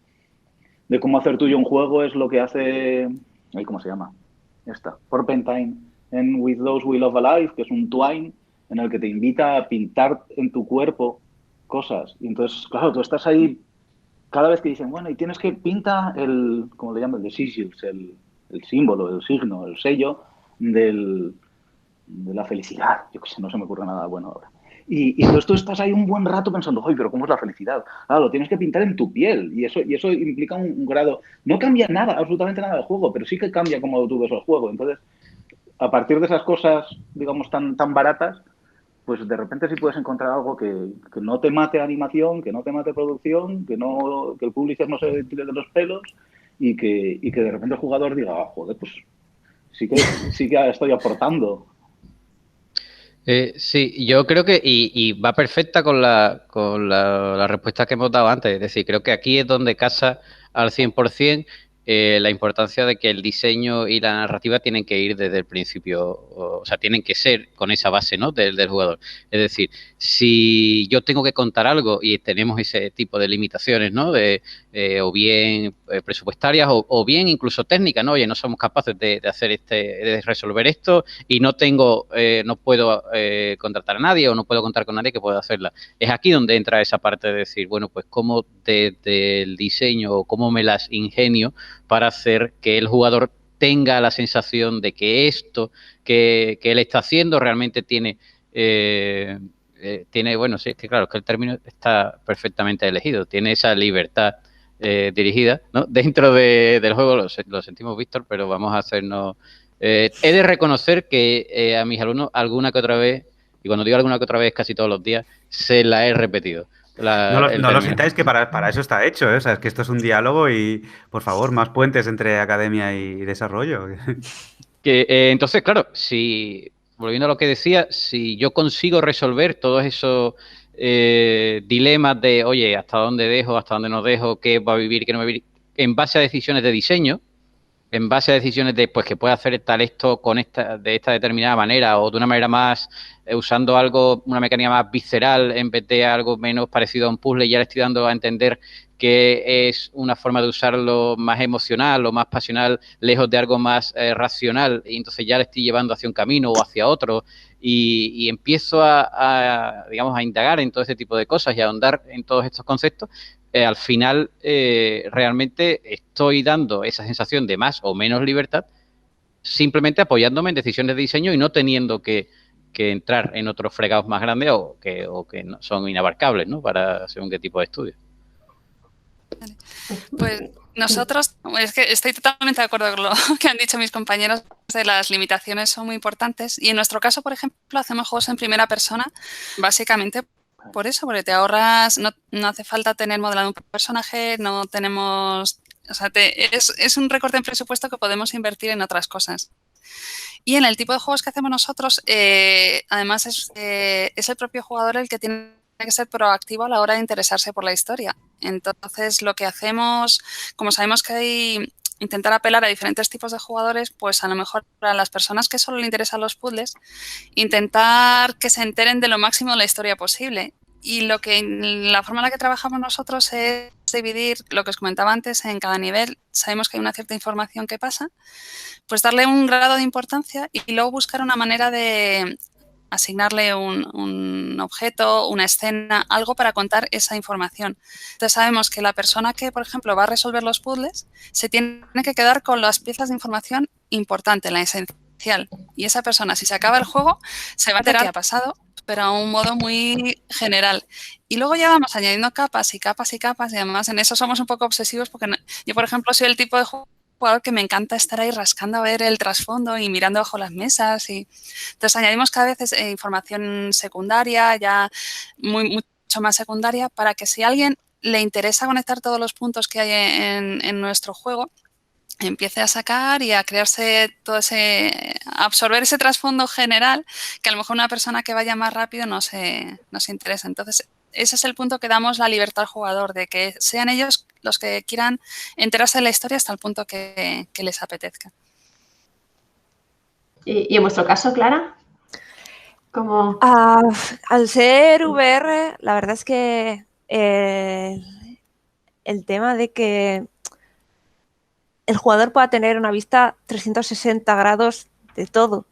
hacer tuyo un juego es lo que hace, ¿cómo se llama? Porpentine en With Those We Love Alive, que es un twine en el que te invita a pintar en tu cuerpo cosas. Y entonces, claro, tú estás ahí cada vez que dicen, bueno, y tienes que pinta ¿cómo le llaman? El sigils, el símbolo, el signo, el sello de la felicidad. Yo qué sé, no se me ocurre nada bueno ahora. Y entonces tú estás ahí un buen rato pensando, ¡ay, pero cómo es la felicidad! Claro, lo tienes que pintar en tu piel y eso implica un grado... No cambia nada, absolutamente nada del juego, pero sí que cambia cómo tú ves el juego. Entonces, a partir de esas cosas, digamos, tan baratas, pues de repente sí puedes encontrar algo que no te mate animación, que no te mate producción, que el publisher no se tire de los pelos y que de repente el jugador diga, joder, pues sí que estoy aportando. Sí, yo creo que y va perfecta con la respuesta que hemos dado antes. Es decir, creo que aquí es donde casa al 100% la importancia de que el diseño y la narrativa tienen que ir desde el principio, o sea, tienen que ser con esa base, ¿no? del jugador. Es decir, si yo tengo que contar algo y tenemos ese tipo de limitaciones, ¿no? O bien presupuestarias o bien incluso técnicas, ¿no? Oye, no somos capaces de hacer de resolver esto y no puedo contratar a nadie o no puedo contar con nadie que pueda hacerla. Es aquí donde entra esa parte de decir, bueno, pues cómo desde el diseño o cómo me las ingenio para hacer que el jugador tenga la sensación de que esto que él está haciendo realmente tiene, bueno, sí, es que claro, es que el término está perfectamente elegido, tiene esa libertad dirigida, ¿no? Dentro del juego, lo sentimos, Víctor, pero vamos a hacernos... he de reconocer que a mis alumnos alguna que otra vez, y cuando digo alguna que otra vez casi todos los días, se la he repetido. No lo sintáis, que para eso está hecho, ¿eh? O sea, es que esto es un diálogo y, por favor, más puentes entre academia y desarrollo. Entonces, claro, volviendo a lo que decía, si yo consigo resolver todos esos dilemas de, oye, hasta dónde dejo, hasta dónde no dejo, qué va a vivir, qué no va a vivir, en base a decisiones de diseño, en base a decisiones de pues que puede hacer tal esto de esta determinada manera o de una manera más usando una mecánica más visceral en vez de algo menos parecido a un puzzle, y ya le estoy dando a entender que es una forma de usarlo más emocional o más pasional, lejos de algo más racional, y entonces ya le estoy llevando hacia un camino o hacia otro, y empiezo digamos, a indagar en todo ese tipo de cosas y a ahondar en todos estos conceptos. Al final realmente estoy dando esa sensación de más o menos libertad simplemente apoyándome en decisiones de diseño y no teniendo que entrar en otros fregados más grandes o que no, son inabarcables, ¿no? Para según qué tipo de estudio. Pues nosotros, es que estoy totalmente de acuerdo con lo que han dicho mis compañeros, de las limitaciones son muy importantes, y en nuestro caso, por ejemplo, hacemos juegos en primera persona, básicamente por eso, porque te ahorras, no hace falta tener modelado un personaje, no tenemos, o sea, es un recorte en presupuesto que podemos invertir en otras cosas. Y en el tipo de juegos que hacemos nosotros, además es el propio jugador el que tiene que ser proactivo a la hora de interesarse por la historia. Entonces, lo que hacemos, como sabemos que intentar apelar a diferentes tipos de jugadores, pues a lo mejor para las personas que solo le interesan los puzzles, intentar que se enteren de lo máximo de la historia posible. Y la forma en la que trabajamos nosotros es dividir lo que os comentaba antes en cada nivel. Sabemos que hay una cierta información que pasa, pues darle un grado de importancia y luego buscar una manera de asignarle un objeto, una escena, algo para contar esa información. Entonces sabemos que la persona que, por ejemplo, va a resolver los puzzles se tiene que quedar con las piezas de información importante, la esencial. Y esa persona, si se acaba el juego, se va a enterar qué ha pasado, pero a un modo muy general. Y luego ya vamos añadiendo capas y capas y capas, y además en eso somos un poco obsesivos porque yo, por ejemplo, soy el tipo de jugador que me encanta estar ahí rascando a ver el trasfondo y mirando bajo las mesas. Entonces añadimos cada vez información secundaria, ya mucho más secundaria, para que si a alguien le interesa conectar todos los puntos que hay en nuestro juego, empiece a sacar y a crearse todo absorber ese trasfondo general que a lo mejor una persona que vaya más rápido no se interesa. Entonces, ese es el punto que damos la libertad al jugador, de que sean ellos los que quieran enterarse de la historia hasta el punto que les apetezca. ¿Y en vuestro caso, Clara? ¿Cómo? Al ser VR, la verdad es que el tema de que el jugador pueda tener una vista 360 grados de todo.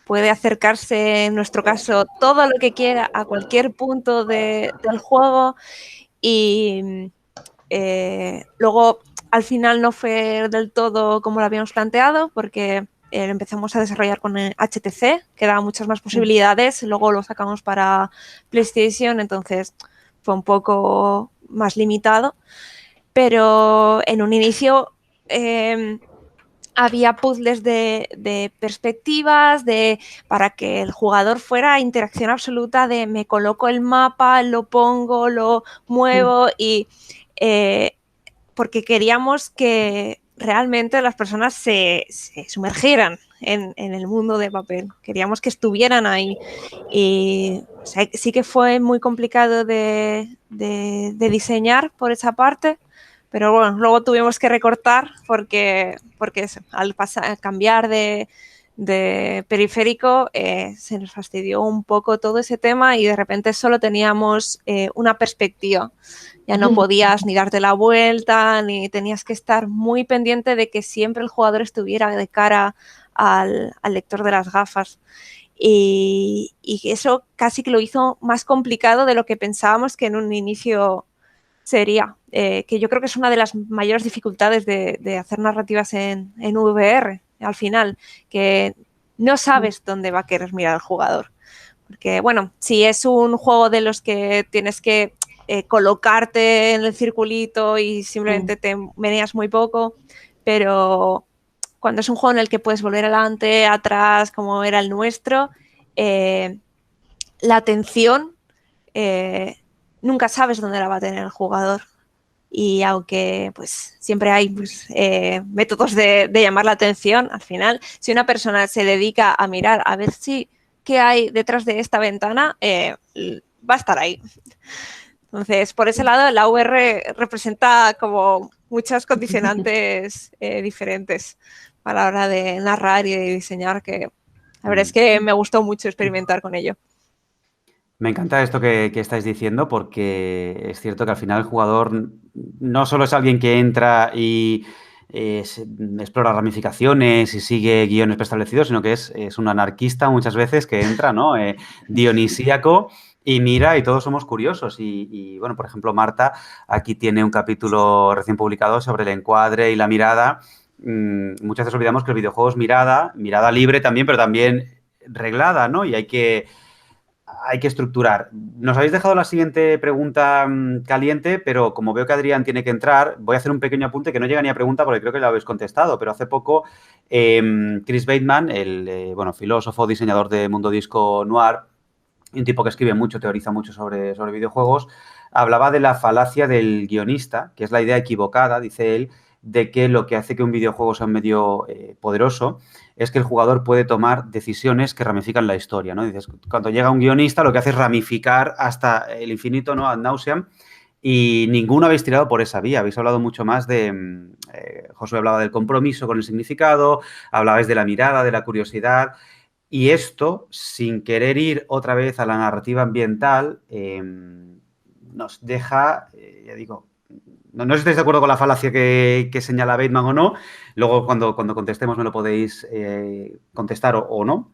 Puede acercarse, en nuestro caso, todo lo que quiera a cualquier punto del juego y luego al final no fue del todo como lo habíamos planteado porque empezamos a desarrollar con el HTC, que daba muchas más posibilidades, luego lo sacamos para PlayStation, entonces fue un poco más limitado, pero en un inicio había puzzles de perspectivas, para que el jugador fuera interacción absoluta de me coloco el mapa, lo pongo, lo muevo y porque queríamos que realmente las personas se sumergieran en el mundo de papel. Queríamos que estuvieran ahí y o sea, sí que fue muy complicado de diseñar por esa parte. Pero bueno, luego tuvimos que recortar porque eso, al cambiar de periférico se nos fastidió un poco todo ese tema y de repente solo teníamos una perspectiva. Ya no podías ni darte la vuelta, ni tenías que estar muy pendiente de que siempre el jugador estuviera de cara al lector de las gafas. Y eso casi que lo hizo más complicado de lo que pensábamos que en un inicio sería, que yo creo que es una de las mayores dificultades de hacer narrativas en VR, al final, que no sabes dónde va a querer mirar el jugador. Porque, bueno, si es un juego de los que tienes que colocarte en el circulito y simplemente te meneas muy poco, pero cuando es un juego en el que puedes volver adelante, atrás, como era el nuestro, la atención nunca sabes dónde la va a tener el jugador. Y aunque pues siempre hay métodos de llamar la atención, al final, si una persona se dedica a mirar a ver qué hay detrás de esta ventana, va a estar ahí. Entonces, por ese lado, la VR representa como muchas condicionantes diferentes a la hora de narrar y de diseñar, que la verdad es que me gustó mucho experimentar con ello. Me encanta esto que estáis diciendo porque es cierto que al final el jugador no solo es alguien que entra y explora ramificaciones y sigue guiones preestablecidos, sino que es un anarquista muchas veces que entra, ¿no? Dionisíaco y mira y todos somos curiosos. Y bueno, por ejemplo, Marta aquí tiene un capítulo recién publicado sobre el encuadre y la mirada. Muchas veces olvidamos que el videojuego es mirada libre también, pero también reglada, ¿no? Y hay que estructurar. Nos habéis dejado la siguiente pregunta caliente, pero como veo que Adrián tiene que entrar, voy a hacer un pequeño apunte que no llega ni a pregunta porque creo que la habéis contestado, pero hace poco Chris Bateman, el filósofo, diseñador de Mundo Disco Noir, un tipo que escribe mucho, teoriza mucho sobre videojuegos, hablaba de la falacia del guionista, que es la idea equivocada, dice él, de que lo que hace que un videojuego sea un medio poderoso es que el jugador puede tomar decisiones que ramifican la historia, ¿no? Dices, cuando llega un guionista lo que hace es ramificar hasta el infinito, ¿no? Ad nauseam, y ninguno habéis tirado por esa vía. Habéis hablado mucho más de... Josué hablaba del compromiso con el significado, hablabais de la mirada, de la curiosidad, y esto, sin querer ir otra vez a la narrativa ambiental, nos deja, ya digo, no sé si estáis de acuerdo con la falacia que señala Bateman o no. Luego, cuando contestemos, me lo podéis contestar o no.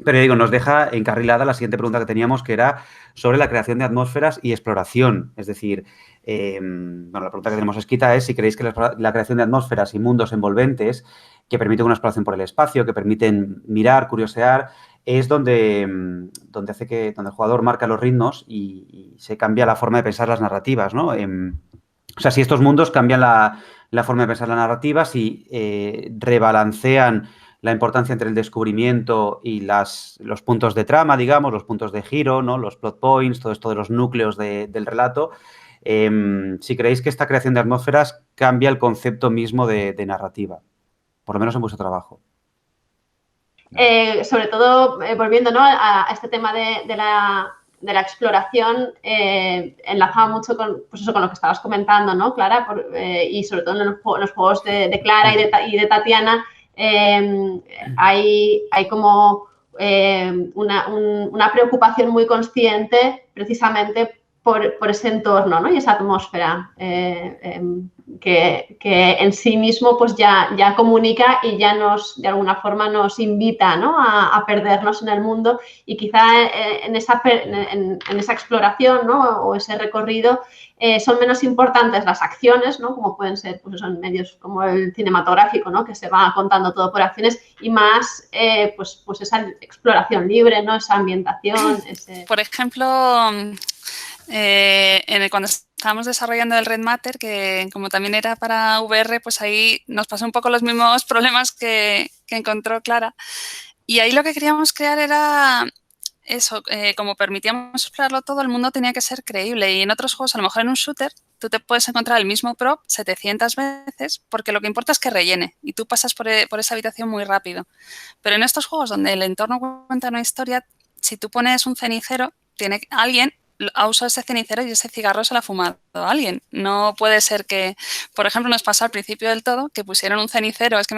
Pero digo, nos deja encarrilada la siguiente pregunta que teníamos, que era sobre la creación de atmósferas y exploración. Es decir, la pregunta que tenemos escrita es si creéis que la creación de atmósferas y mundos envolventes que permiten una exploración por el espacio, que permiten mirar, curiosear, es donde el jugador marca los ritmos y se cambia la forma de pensar las narrativas, ¿no? O sea, si estos mundos cambian la la forma de pensar la narrativa, si rebalancean la importancia entre el descubrimiento y los puntos de trama, digamos, los puntos de giro, ¿no? Los plot points, todo esto de los núcleos del relato. Si creéis que esta creación de atmósferas cambia el concepto mismo de narrativa, por lo menos en vuestro trabajo. Sobre todo, volviendo, ¿no?, a este tema de la exploración, enlazaba mucho con, pues eso, con lo que estabas comentando, ¿no, Clara? Y sobre todo en los juegos de Clara y de Tatiana, hay como una preocupación muy consciente precisamente por ese entorno, ¿no? Y esa atmósfera que en sí mismo pues ya comunica y ya de alguna forma nos invita, ¿no?, a perdernos en el mundo, y quizá en esa exploración, ¿no?, o ese recorrido son menos importantes las acciones, ¿no?, como pueden ser pues eso, en medios como el cinematográfico, ¿no?, que se va contando todo por acciones, y más pues esa exploración libre, ¿no?, esa ambientación. Por ejemplo, cuando estábamos desarrollando el Red Matter, que como también era para VR, pues ahí nos pasó un poco los mismos problemas que encontró Clara. Y ahí lo que queríamos crear era eso, como permitíamos explorarlo todo, el mundo tenía que ser creíble. Y en otros juegos, a lo mejor en un shooter, tú te puedes encontrar el mismo prop 700 veces, porque lo que importa es que rellene y tú pasas por esa habitación muy rápido. Pero en estos juegos donde el entorno cuenta una historia, si tú pones un cenicero, alguien ha usado ese cenicero y ese cigarro se lo ha fumado a alguien. No puede ser que, por ejemplo, nos pasó al principio del todo que pusieron un cenicero, es que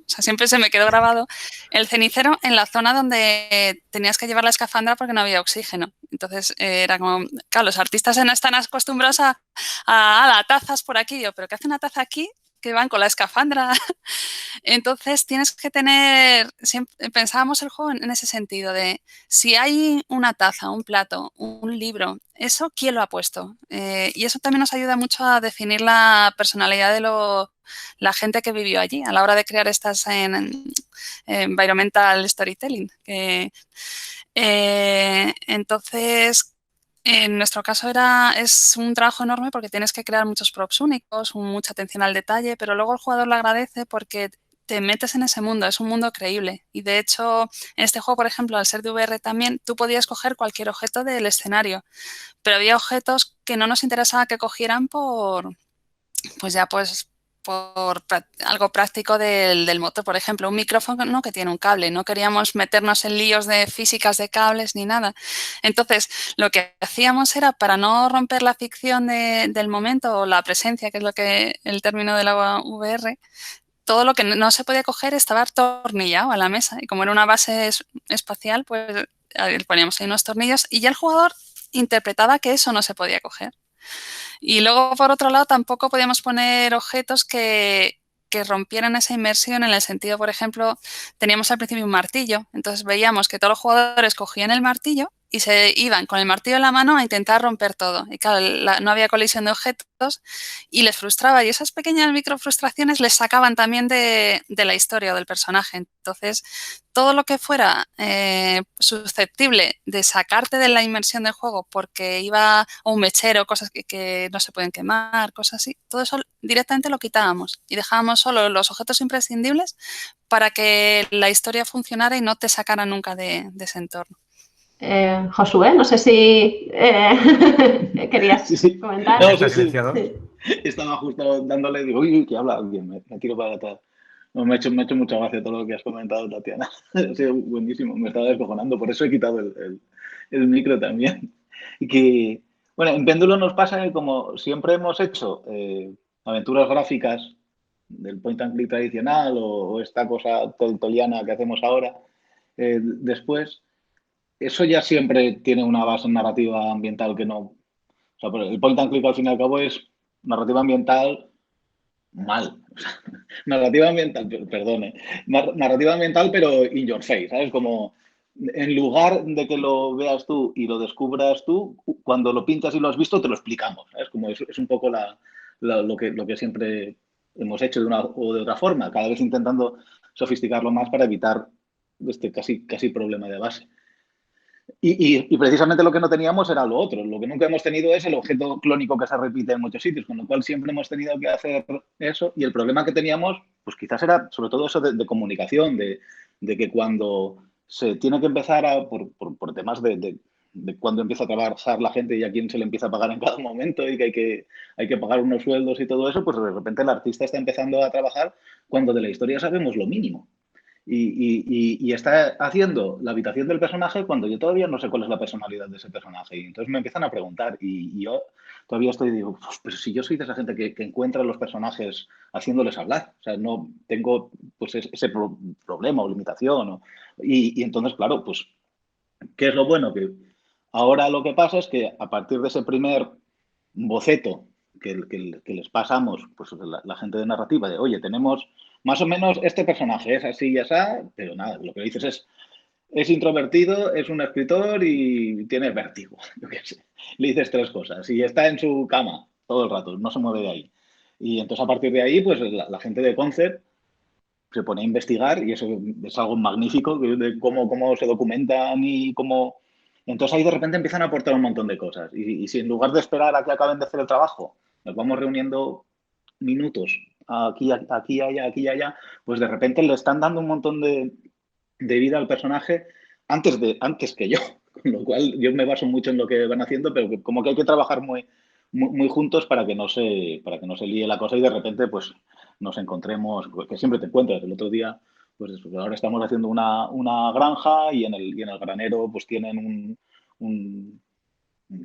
siempre se me quedó grabado el cenicero en la zona donde tenías que llevar la escafandra porque no había oxígeno. Entonces era como, claro, los artistas no están acostumbrados a tazas por aquí. Yo, ¿pero qué hace una taza aquí? Que van con la escafandra. Entonces tienes que pensábamos el juego en ese sentido de si hay una taza, un plato, un libro, ¿eso quién lo ha puesto? Y eso también nos ayuda mucho a definir la personalidad de la gente que vivió allí a la hora de crear estas environmental storytelling. Entonces, en nuestro caso es un trabajo enorme porque tienes que crear muchos props únicos, mucha atención al detalle, pero luego el jugador lo agradece porque te metes en ese mundo, es un mundo creíble. Y de hecho, en este juego, por ejemplo, al ser de VR también, tú podías coger cualquier objeto del escenario, pero había objetos que no nos interesaba que cogieran por algo práctico del motor. Por ejemplo, un micrófono que tiene un cable. No queríamos meternos en líos de físicas de cables ni nada. Entonces, lo que hacíamos era, para no romper la ficción del momento o la presencia, que es el término de la VR, todo lo que no se podía coger estaba atornillado a la mesa. Y como era una base espacial, pues poníamos ahí unos tornillos y ya el jugador interpretaba que eso no se podía coger. Y luego, por otro lado, tampoco podíamos poner objetos que rompieran esa inmersión en el sentido, por ejemplo, teníamos al principio un martillo, entonces veíamos que todos los jugadores cogían el martillo y se iban con el martillo en la mano a intentar romper todo. Y claro, no había colisión de objetos y les frustraba. Y esas pequeñas microfrustraciones les sacaban también de la historia o del personaje. Entonces, todo lo que fuera susceptible de sacarte de la inmersión del juego porque iba a un mechero, cosas que no se pueden quemar, cosas así, todo eso directamente lo quitábamos y dejábamos solo los objetos imprescindibles para que la historia funcionara y no te sacara nunca de ese entorno. Josué, no sé si querías comentar. No, sí. Estaba justo dándole, digo, uy, que habla bien, me tiro para atrás. No, me ha hecho mucha gracia todo lo que has comentado, Tatiana. Ha sido buenísimo, me estaba descojonando, por eso he quitado el micro también. Y que, bueno, en Péndulo nos pasa que como siempre hemos hecho aventuras gráficas del point and click tradicional o esta cosa toltoliana que hacemos ahora, después, eso ya siempre tiene una base narrativa ambiental que no... O sea, el point and click al fin y al cabo es narrativa ambiental mal. Narrativa ambiental, perdone. Narrativa ambiental, pero in your face, ¿sabes? Como en lugar de que lo veas tú y lo descubras tú, cuando lo pintas y lo has visto, te lo explicamos, ¿sabes? Como es un poco lo que siempre hemos hecho de una o de otra forma, cada vez intentando sofisticarlo más para evitar este casi problema de base. Y precisamente lo que no teníamos era lo otro. Lo que nunca hemos tenido es el objeto clónico que se repite en muchos sitios, con lo cual siempre hemos tenido que hacer eso. Y el problema que teníamos, pues quizás era sobre todo eso de comunicación, de que cuando se tiene que empezar por temas de cuándo empieza a trabajar la gente y a quién se le empieza a pagar en cada momento y que hay que pagar unos sueldos y todo eso, pues de repente el artista está empezando a trabajar cuando de la historia sabemos lo mínimo. Y está haciendo la habitación del personaje cuando yo todavía no sé cuál es la personalidad de ese personaje. Y entonces me empiezan a preguntar y yo todavía digo, pues si yo soy de esa gente que encuentra a los personajes haciéndoles hablar. O sea, no tengo pues ese problema o limitación. Y entonces, claro, pues, ¿qué es lo bueno? Que ahora lo que pasa es que a partir de ese primer boceto que les pasamos, pues la gente de narrativa, de, oye, tenemos más o menos este personaje, es así y así, pero nada, lo que dices es introvertido, es un escritor y tiene vértigo, yo qué sé. Le dices 3 cosas y está en su cama todo el rato, no se mueve de ahí. Y entonces a partir de ahí, pues la gente de Concept se pone a investigar y eso es algo magnífico de cómo se documentan y cómo... Entonces ahí de repente empiezan a aportar un montón de cosas. Y si en lugar de esperar a que acaben de hacer el trabajo, nos vamos reuniendo minutos aquí, aquí y allá, pues de repente le están dando un montón de vida al personaje antes que yo. Con lo cual yo me baso mucho en lo que van haciendo, pero como que hay que trabajar muy juntos para que no se líe la cosa y de repente pues nos encontremos, que siempre te encuentras. El otro día, pues ahora estamos haciendo una granja y en el granero pues tienen un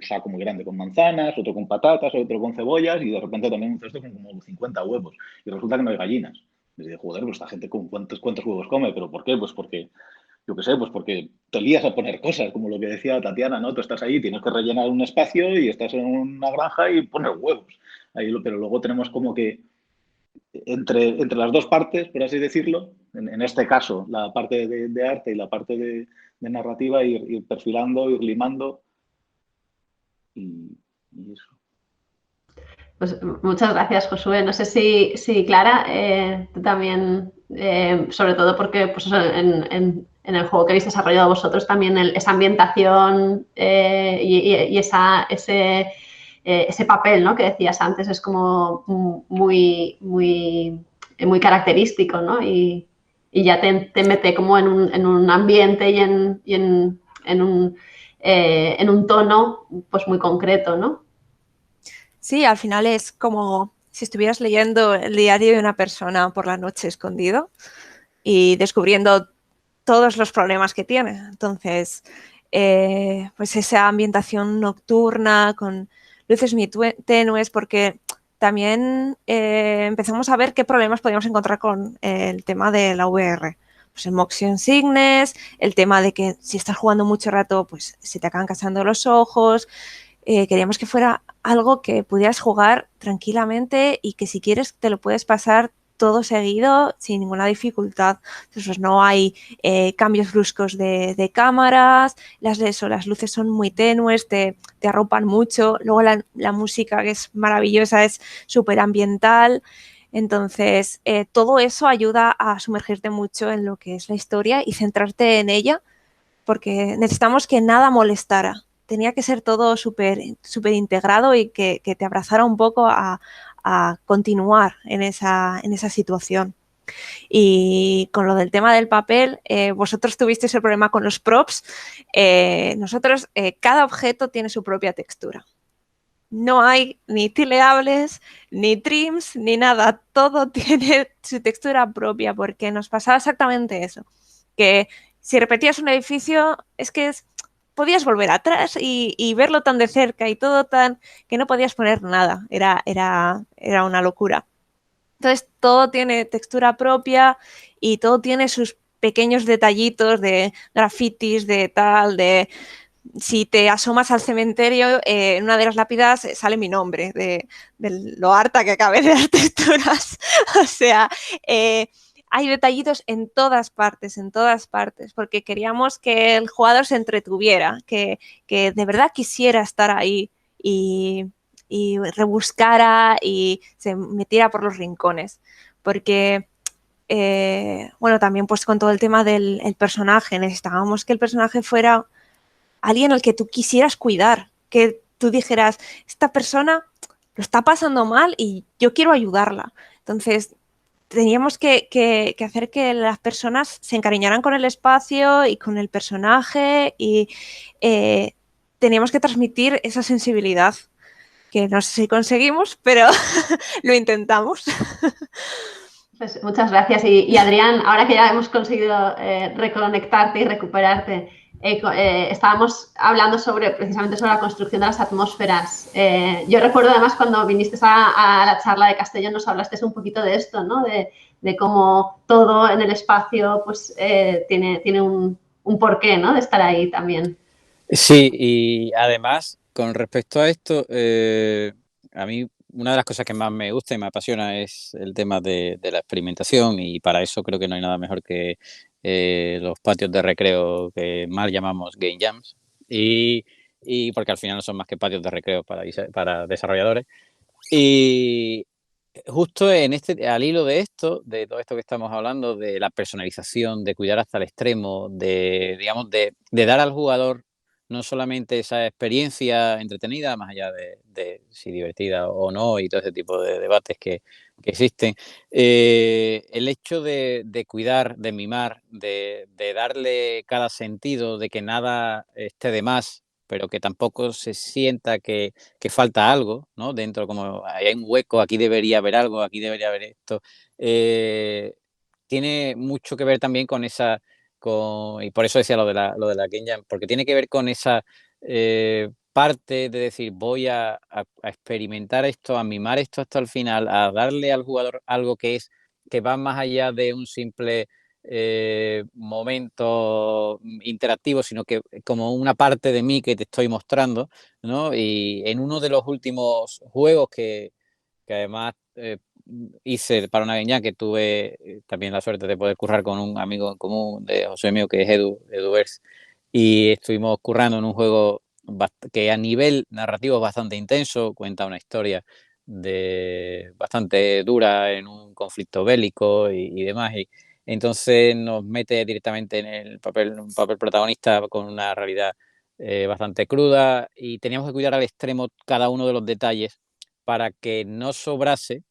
saco muy grande con manzanas, otro con patatas, otro con cebollas y de repente también un cesto con como 50 huevos y resulta que no hay gallinas. Y digo, joder, pues esta gente ¿cuántos huevos come? ¿Pero por qué? Pues porque yo qué sé, pues porque te lías a poner cosas, como lo que decía Tatiana, ¿no? Tú estás ahí, tienes que rellenar un espacio y estás en una granja y pones huevos. Pero luego tenemos como que entre las dos partes, por así decirlo, en este caso, la parte de arte y la parte de narrativa, ir perfilando, ir limando y eso. Pues muchas gracias, Josué. No sé si Clara, tú también, sobre todo porque pues, en el juego que habéis desarrollado vosotros, también esa ambientación y ese papel, ¿no? Que decías antes es como muy característico, ¿no? Y ya te mete como en un ambiente y en un tono pues muy concreto, ¿no? Sí, al final es como si estuvieras leyendo el diario de una persona por la noche escondido y descubriendo todos los problemas que tiene. Entonces, pues esa ambientación nocturna con luces muy tenues, porque también empezamos a ver qué problemas podíamos encontrar con el tema de la VR. Pues el motion sickness, el tema de que si estás jugando mucho rato, pues se te acaban cansando los ojos. Queríamos que fuera algo que pudieras jugar tranquilamente y que si quieres te lo puedes pasar todo seguido sin ninguna dificultad. Entonces, pues no hay cambios bruscos de cámaras, las luces son muy tenues, te arropan mucho. Luego la música, que es maravillosa, es súper ambiental. Entonces, todo eso ayuda a sumergirte mucho en lo que es la historia y centrarte en ella, porque necesitamos que nada molestara. Tenía que ser todo súper integrado y que te abrazara un poco a continuar en esa situación. Y con lo del tema del papel, vosotros tuvisteis el problema con los props. Nosotros, cada objeto tiene su propia textura. No hay ni tileables, ni trims, ni nada. Todo tiene su textura propia, porque nos pasaba exactamente eso. Que si repetías un edificio, es que podías volver atrás y verlo tan de cerca y todo tan que no podías poner nada. Era una locura. Entonces, todo tiene textura propia y todo tiene sus pequeños detallitos de grafitis, de tal, de... Si te asomas al cementerio, en una de las lápidas sale mi nombre, de lo harta que acabé de las texturas. O sea, hay detallitos en todas partes, porque queríamos que el jugador se entretuviera, que de verdad quisiera estar ahí y rebuscara y se metiera por los rincones. Porque, bueno, también pues con todo el tema del personaje, necesitábamos que el personaje fuera alguien al que tú quisieras cuidar, que tú dijeras, esta persona lo está pasando mal y yo quiero ayudarla. Entonces, teníamos que hacer que las personas se encariñaran con el espacio y con el personaje y teníamos que transmitir esa sensibilidad, que no sé si conseguimos, pero lo intentamos. Pues muchas gracias. Y Adrián, ahora que ya hemos conseguido reconectarte y recuperarte, estábamos hablando precisamente sobre la construcción de las atmósferas. Yo recuerdo además cuando viniste a la charla de Castellón nos hablaste un poquito de esto, ¿no? De cómo todo en el espacio pues, tiene un porqué, ¿no? De estar ahí también. Sí, y además, con respecto a esto, a mí una de las cosas que más me gusta y me apasiona es el tema de la experimentación, y para eso creo que no hay nada mejor que los patios de recreo que mal llamamos game jams, y porque al final no son más que patios de recreo para desarrolladores. Y justo al hilo de todo esto que estamos hablando, de la personalización, de cuidar hasta el extremo, digamos, de dar al jugador no solamente esa experiencia entretenida, más allá de si divertida o no, y todo ese tipo de debates que existen, el hecho de cuidar, de mimar, de darle cada sentido, de que nada esté de más, pero que tampoco se sienta que falta algo, ¿no? Dentro, como hay un hueco, aquí debería haber algo, aquí debería haber esto. Tiene mucho que ver también con esa, y por eso decía lo de la Game Jam, porque tiene que ver con esa parte de decir, voy a experimentar esto, a mimar esto hasta el final, a darle al jugador algo que va más allá de un simple momento interactivo, sino que como una parte de mí que te estoy mostrando, ¿no? Y en uno de los últimos juegos que además hice para una guiña, que tuve también la suerte de poder currar con un amigo en común de José mío, que es Edu, y estuvimos currando en un juego que a nivel narrativo es bastante intenso, cuenta una historia bastante dura en un conflicto bélico y demás, y entonces nos mete directamente en un papel protagonista con una realidad bastante cruda, y teníamos que cuidar al extremo cada uno de los detalles para que no sobrase,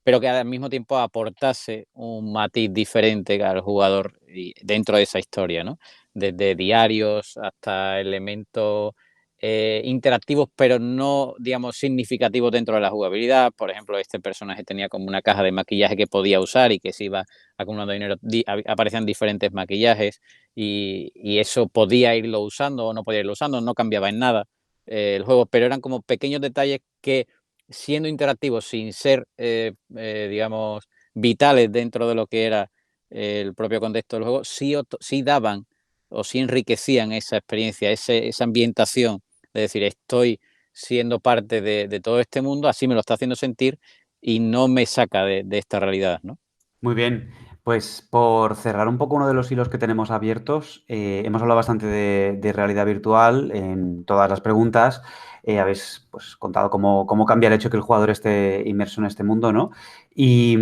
pero que al mismo tiempo aportase un matiz diferente al jugador dentro de esa historia, ¿no? Desde diarios hasta elementos interactivos, pero no, digamos, significativos dentro de la jugabilidad. Por ejemplo, este personaje tenía como una caja de maquillaje que podía usar y que se iba acumulando dinero, aparecían diferentes maquillajes, y eso podía irlo usando o no podía irlo usando, no cambiaba en nada el juego, pero eran como pequeños detalles que, siendo interactivos sin ser, digamos, vitales dentro de lo que era el propio contexto del juego, sí daban o sí enriquecían esa experiencia, esa ambientación, de decir, estoy siendo parte de todo este mundo, así me lo está haciendo sentir y no me saca de esta realidad, ¿no? Muy bien, pues por cerrar un poco uno de los hilos que tenemos abiertos, hemos hablado bastante de realidad virtual en todas las preguntas. Habéis pues, contado cómo cambia el hecho que el jugador esté inmerso en este mundo, ¿no? Y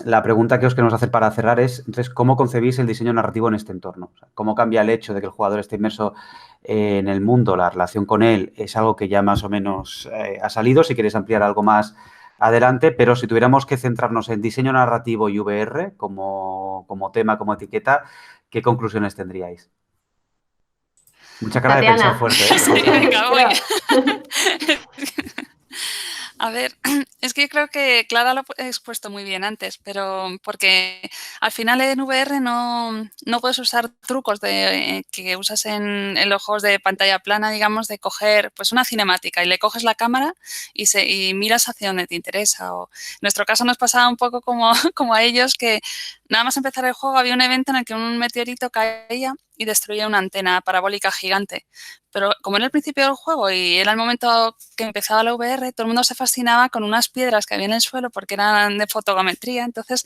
la pregunta que os queremos hacer para cerrar es, entonces, ¿cómo concebís el diseño narrativo en este entorno? O sea, ¿cómo cambia el hecho de que el jugador esté inmerso en el mundo? La relación con él es algo que ya más o menos ha salido. Si queréis ampliar algo más, adelante, pero si tuviéramos que centrarnos en diseño narrativo y VR como tema, como etiqueta, ¿qué conclusiones tendríais? Mucha cara Tatiana. de pensar fuerte, ¿eh? Sí, venga, voy. A ver, es que yo creo que Clara lo he expuesto muy bien antes, pero porque al final en VR no puedes usar trucos que usas en los juegos de pantalla plana, digamos, de coger pues una cinemática y le coges la cámara y miras hacia donde te interesa. O en nuestro caso nos pasaba un poco como a ellos, que nada más empezar el juego había un evento en el que un meteorito caía y destruía una antena parabólica gigante. Pero como era el principio del juego y era el momento que empezaba la VR, todo el mundo se fascinaba con unas piedras que había en el suelo porque eran de fotogrametría. Entonces,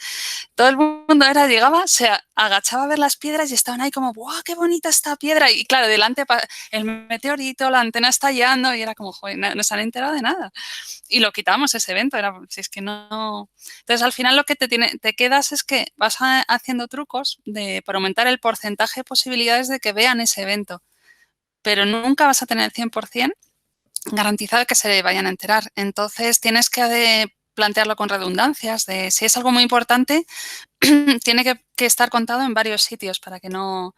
todo el mundo llegaba, se agachaba a ver las piedras y estaban ahí como, ¡guau, qué bonita esta piedra! Y claro, delante el meteorito, la antena estallando, y era como, joder, no se han enterado de nada. Y lo quitábamos ese evento, si es que no... Entonces, al final lo que te quedas es que vas haciendo trucos para aumentar el porcentaje de posibilidades de que vean ese evento. pero nunca vas a tener el 100% garantizado que se vayan a enterar. Entonces, tienes que plantearlo con redundancias, de si es algo muy importante, tiene que estar contado en varios sitios para que no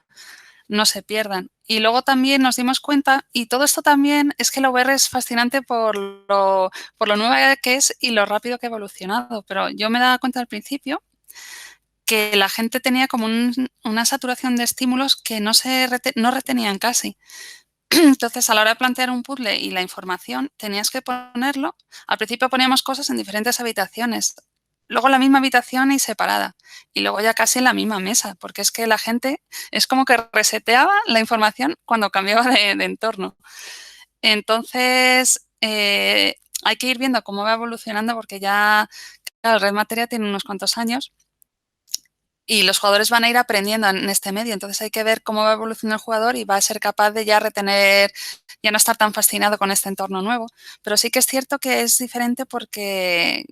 se pierdan. Y luego también nos dimos cuenta, y todo esto también es que la VR es fascinante por lo nueva que es y lo rápido que ha evolucionado, pero yo me daba cuenta al principio que la gente tenía como una saturación de estímulos que no retenían casi. Entonces, a la hora de plantear un puzzle y la información, tenías que ponerlo. Al principio poníamos cosas en diferentes habitaciones, luego en la misma habitación y separada, y luego ya casi en la misma mesa, porque es que la gente es como que reseteaba la información cuando cambiaba de entorno. Entonces, hay que ir viendo cómo va evolucionando, porque ya, claro, Red Materia tiene unos cuantos años y los jugadores van a ir aprendiendo en este medio. Entonces hay que ver cómo va evolucionando el jugador y va a ser capaz de ya retener, ya no estar tan fascinado con este entorno nuevo. Pero sí que es cierto que es diferente porque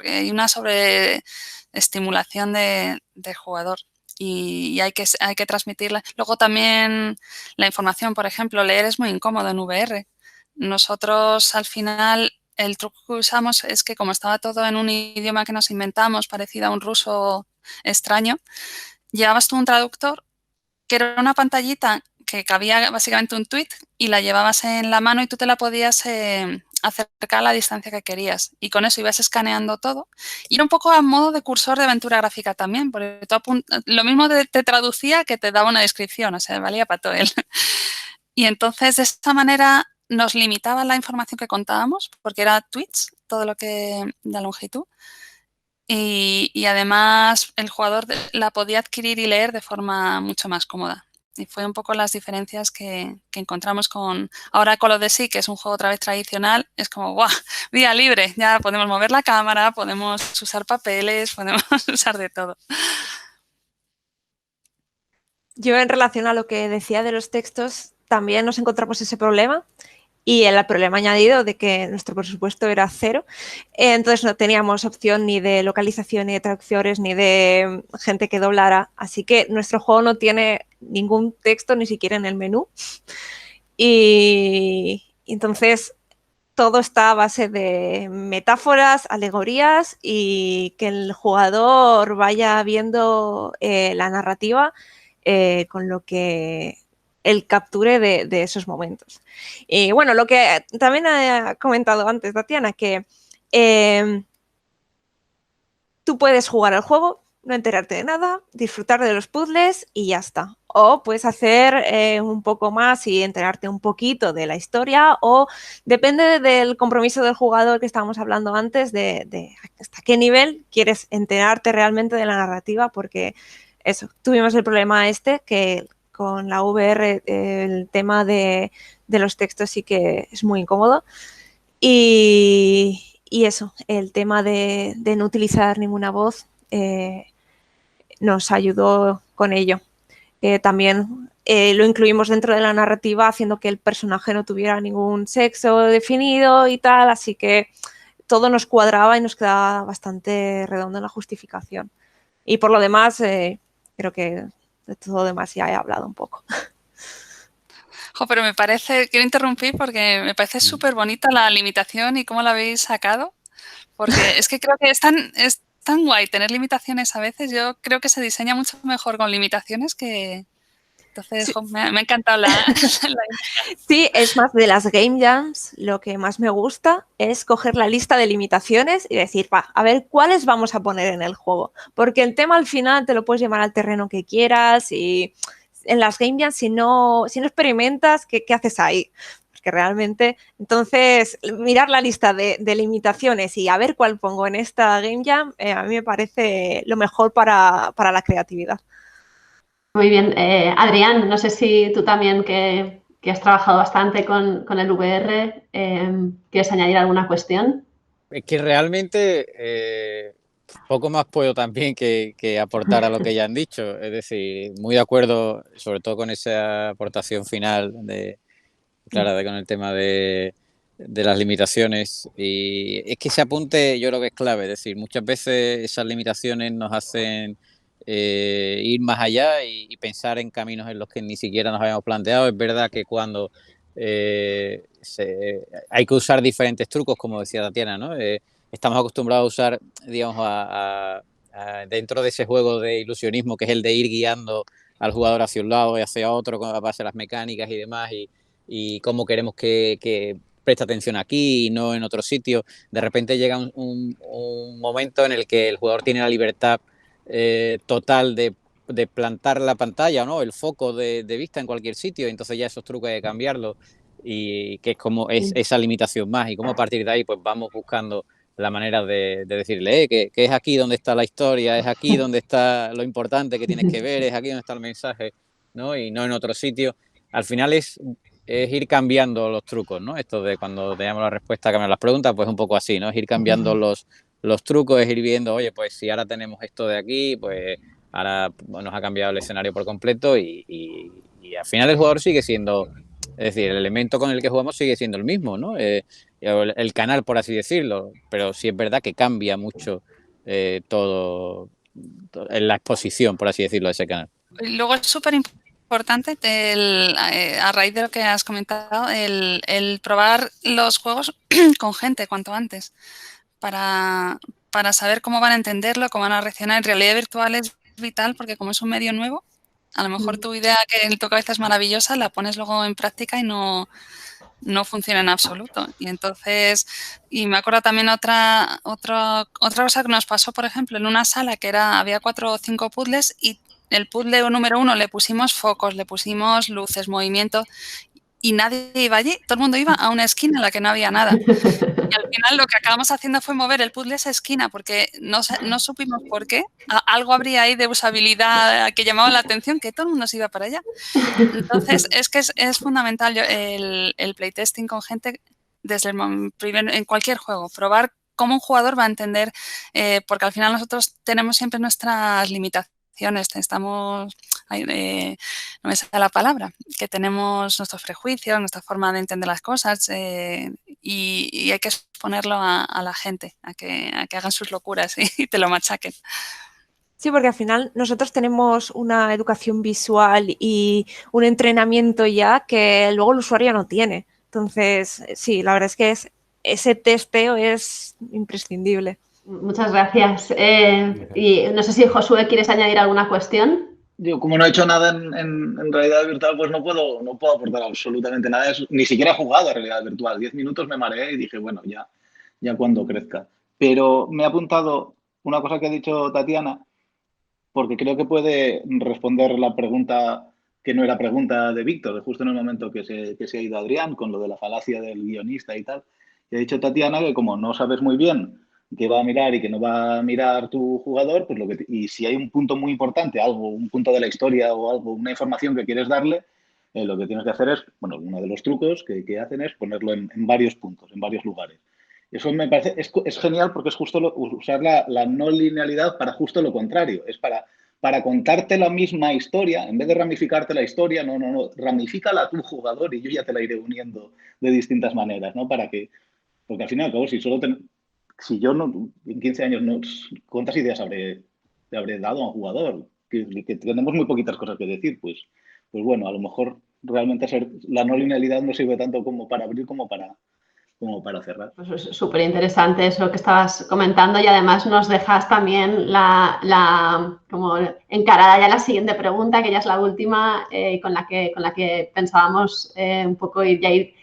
hay una sobreestimulación del jugador y hay que transmitirla. Luego también la información, por ejemplo, leer es muy incómodo en VR. Nosotros al final el truco que usamos es que como estaba todo en un idioma que nos inventamos, parecido a un ruso extraño, llevabas tú un traductor que era una pantallita que cabía básicamente un tweet y la llevabas en la mano y tú te la podías acercar a la distancia que querías. Y con eso ibas escaneando todo. Y era un poco a modo de cursor de aventura gráfica también, porque lo mismo te traducía que te daba una descripción, o sea, valía para todo él. Y entonces, de esta manera, nos limitaba la información que contábamos, porque era tweets, todo lo que de longitud. Y además el jugador la podía adquirir y leer de forma mucho más cómoda. Y fue un poco las diferencias que encontramos ahora con lo de sí, que es un juego otra vez tradicional, es como, ¡guau! Vía libre, ya podemos mover la cámara, podemos usar papeles, podemos usar de todo. Yo en relación a lo que decía de los textos, también nos encontramos ese problema. Y el problema añadido de que nuestro presupuesto era 0, entonces no teníamos opción ni de localización, ni de traducciones, ni de gente que doblara. Así que nuestro juego no tiene ningún texto, ni siquiera en el menú. Y entonces todo está a base de metáforas, alegorías y que el jugador vaya viendo la narrativa con lo que el capture de esos momentos. Y bueno, lo que también ha comentado antes Tatiana, que tú puedes jugar al juego, no enterarte de nada, disfrutar de los puzzles y ya está. O puedes hacer un poco más y enterarte un poquito de la historia, o depende del compromiso del jugador que estábamos hablando antes, de hasta qué nivel quieres enterarte realmente de la narrativa, porque eso, tuvimos el problema que con la VR el tema de los textos sí que es muy incómodo. Y eso, el tema de no utilizar ninguna voz nos ayudó con ello. También lo incluimos dentro de la narrativa haciendo que el personaje no tuviera ningún sexo definido y tal, así que todo nos cuadraba y nos quedaba bastante redondo en la justificación. Y por lo demás, creo que de todo lo demás ya he hablado un poco. Pero quiero interrumpir porque me parece súper bonita la limitación y cómo la habéis sacado, porque es que creo que es tan guay tener limitaciones a veces. Yo creo que se diseña mucho mejor con limitaciones que... Entonces, sí. Me ha encantado la... Sí, es más, de las Game Jams, lo que más me gusta es coger la lista de limitaciones y decir, a ver cuáles vamos a poner en el juego, porque el tema al final te lo puedes llevar al terreno que quieras y... En las Game Jams, si no experimentas, ¿qué haces ahí? Porque realmente, entonces, mirar la lista de limitaciones y a ver cuál pongo en esta Game Jam, a mí me parece lo mejor para la creatividad. Muy bien. Adrián, no sé si tú también, que has trabajado bastante con el VR, ¿quieres añadir alguna cuestión? Es que realmente... poco más puedo también que aportar a lo que ya han dicho. Es decir, muy de acuerdo, sobre todo con esa aportación final de Clara, con el tema de las limitaciones. Y es que ese apunte yo creo que es clave. Es decir, muchas veces esas limitaciones nos hacen ir más allá y pensar en caminos en los que ni siquiera nos habíamos planteado. Es verdad que cuando hay que usar diferentes trucos, como decía Tatiana, ¿no? Estamos acostumbrados a usar, digamos, dentro de ese juego de ilusionismo que es el de ir guiando al jugador hacia un lado y hacia otro a base de las mecánicas y demás, y cómo queremos que preste atención aquí y no en otro sitio. De repente llega un momento en el que el jugador tiene la libertad total de plantar la pantalla, ¿no? El foco de vista en cualquier sitio, entonces ya esos trucos hay que cambiarlos, y que es como esa limitación más, y cómo a partir de ahí pues vamos buscando la manera de decirle que es aquí donde está la historia, es aquí donde está lo importante que tienes que ver, es aquí donde está el mensaje, ¿no? Y no en otro sitio. Al final es ir cambiando los trucos, ¿no? Esto de cuando teníamos la respuesta, cambiar las preguntas, pues un poco así, ¿no? Es ir cambiando los trucos, es ir viendo, oye, pues si ahora tenemos esto de aquí, pues ahora nos ha cambiado el escenario por completo, y al final el jugador sigue siendo, es decir, el elemento con el que jugamos sigue siendo el mismo, ¿no? El canal, por así decirlo, pero sí es verdad que cambia mucho todo en la exposición, por así decirlo, de ese canal. Luego es súper importante, a raíz de lo que has comentado, el probar los juegos con gente cuanto antes, para saber cómo van a entenderlo, cómo van a reaccionar. En realidad virtual es vital, porque como es un medio nuevo, a lo mejor tu idea, que en tu cabeza es maravillosa, la pones luego en práctica y no funciona en absoluto. Y entonces, y me acuerdo también otra cosa que nos pasó, por ejemplo, en una sala que había 4 o 5 puzzles, y el puzzle número 1 le pusimos focos, le pusimos luces, movimiento, y nadie iba allí, todo el mundo iba a una esquina en la que no había nada. Y al final lo que acabamos haciendo fue mover el puzzle a esa esquina, porque no supimos por qué. Algo habría ahí de usabilidad que llamaba la atención, que todo el mundo se iba para allá. Entonces, es que es fundamental el playtesting con gente desde en cualquier juego. Probar cómo un jugador va a entender, porque al final nosotros tenemos siempre nuestras limitaciones. Estamos, no me sale la palabra, que tenemos nuestros prejuicios, nuestra forma de entender las cosas, y hay que exponerlo a la gente, a que hagan sus locuras y te lo machaquen. Sí, porque al final nosotros tenemos una educación visual y un entrenamiento ya que luego el usuario no tiene. Entonces, sí, la verdad es que ese testeo es imprescindible. Muchas gracias. Y no sé si, Josué, ¿quieres añadir alguna cuestión? Yo, como no he hecho nada en realidad virtual, pues no puedo aportar absolutamente nada. Ni siquiera he jugado a realidad virtual. 10 minutos me mareé y dije, bueno, ya cuando crezca. Pero me ha apuntado una cosa que ha dicho Tatiana, porque creo que puede responder la pregunta que no era pregunta de Víctor, justo en el momento que se ha ido Adrián con lo de la falacia del guionista y tal. Y ha dicho Tatiana que como no sabes muy bien qué va a mirar y qué no va a mirar tu jugador, pues y si hay un punto muy importante, un punto de la historia o algo, una información que quieres darle, lo que tienes que hacer es, bueno, uno de los trucos que hacen es ponerlo en varios puntos, en varios lugares. Eso me parece, es genial, porque es justo usar la no linealidad para justo lo contrario. Es para contarte la misma historia, en vez de ramificarte la historia, no, ramifícala a tu jugador y yo ya te la iré uniendo de distintas maneras, ¿no? Porque al fin y al cabo, si yo no, en 15 años, ¿cuántas ideas le habré dado a un jugador? Que tenemos muy poquitas cosas que decir, pues bueno, a lo mejor realmente la no linealidad no sirve tanto como para abrir como para cerrar. Pues es súper interesante eso que estabas comentando, y además nos dejas también como encarada ya la siguiente pregunta, que ya es la última, con la que pensábamos un poco ir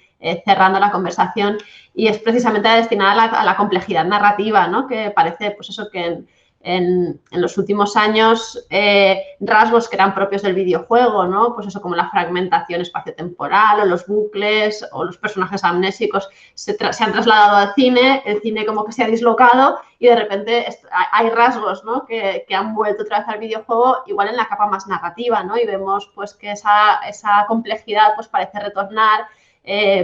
cerrando la conversación, y es precisamente destinada a la complejidad narrativa, ¿no? Que parece, pues eso, que en los últimos años rasgos que eran propios del videojuego, ¿no? Pues eso, como la fragmentación espaciotemporal o los bucles o los personajes amnésicos se han trasladado al cine, el cine como que se ha dislocado y de repente hay rasgos, ¿no? que han vuelto otra vez al videojuego, igual en la capa más narrativa, ¿no? Y vemos pues que esa complejidad pues parece retornar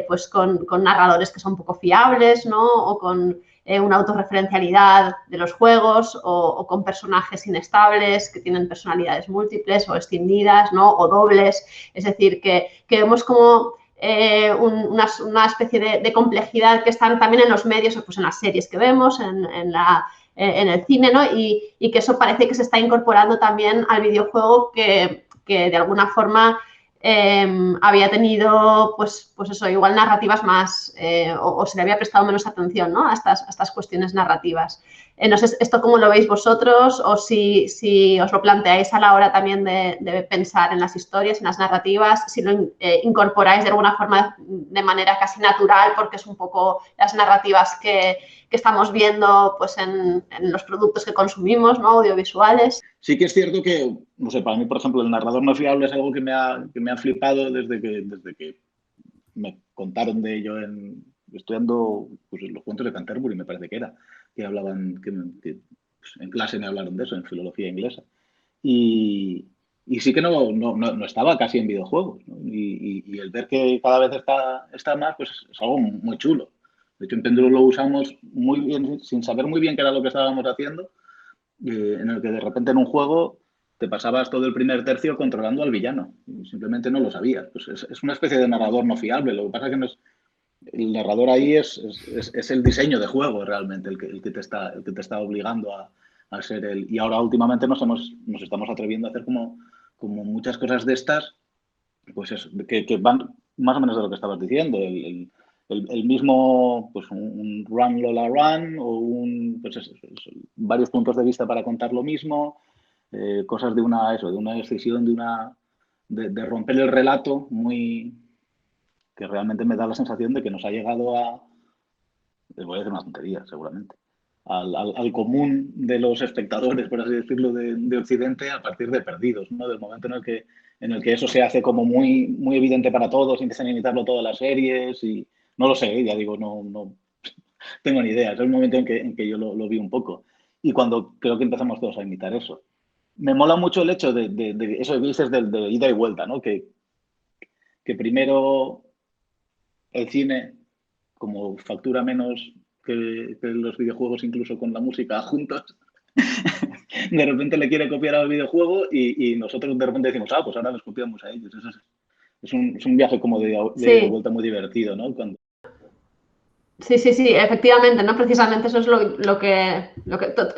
pues con narradores que son poco fiables, ¿no? O con una autorreferencialidad de los juegos, o con personajes inestables que tienen personalidades múltiples o escindidas, ¿no? O dobles. Es decir, que vemos como una especie de complejidad que están también en los medios, pues en las series que vemos, en en el cine, ¿no? Y que eso parece que se está incorporando también al videojuego que de alguna forma había tenido, pues eso, igual narrativas más, o se le había prestado menos atención, ¿no? a estas cuestiones narrativas. No sé esto cómo lo veis vosotros o si os lo planteáis a la hora también de pensar en las historias, en las narrativas, si lo incorporáis de alguna forma de manera casi natural, porque es un poco las narrativas que estamos viendo pues, en los productos que consumimos, ¿no? Audiovisuales. Sí que es cierto que, no sé, para mí, por ejemplo, el narrador no fiable es algo que me ha flipado desde que me contaron de ello estudiando pues, los cuentos de Canterbury, me parece que era, que hablaban, que pues, en clase me hablaron de eso, en filología inglesa. Y sí que no estaba casi en videojuegos, ¿no? Y el ver que cada vez está más, pues es algo muy chulo. De hecho, en Péndulo lo usamos muy bien, sin saber muy bien qué era lo que estábamos haciendo, en el que de repente en un juego te pasabas todo el primer tercio controlando al villano y simplemente no lo sabías. Pues es una especie de narrador no fiable. Lo que pasa es que no es, el narrador ahí es el diseño de juego realmente el que te está obligando a ser el... Y ahora últimamente nos estamos atreviendo a hacer como muchas cosas de estas, pues eso, que van más o menos de lo que estabas diciendo. El mismo, pues un Run Lola Run o pues eso, varios puntos de vista para contar lo mismo, cosas de una decisión, de romper el relato que realmente me da la sensación de que nos ha llegado les voy a decir una tontería seguramente, al común de los espectadores, por así decirlo, de Occidente a partir de Perdidos, ¿no? Del momento en el que eso se hace como muy, muy evidente para todos, empiezan a imitarlo todas las series y no lo sé, ya digo, no tengo ni idea, es el momento en que yo lo vi un poco y cuando creo que empezamos todos a imitar eso. Me mola mucho el hecho de eso que dices de ida y vuelta, ¿no? Que primero el cine, como factura menos que los videojuegos, incluso con la música juntos, de repente le quiere copiar al videojuego y nosotros de repente decimos, pues ahora les copiamos a ellos. Eso es un viaje como de vuelta muy divertido, ¿no? Sí, efectivamente, ¿no? Precisamente eso es lo que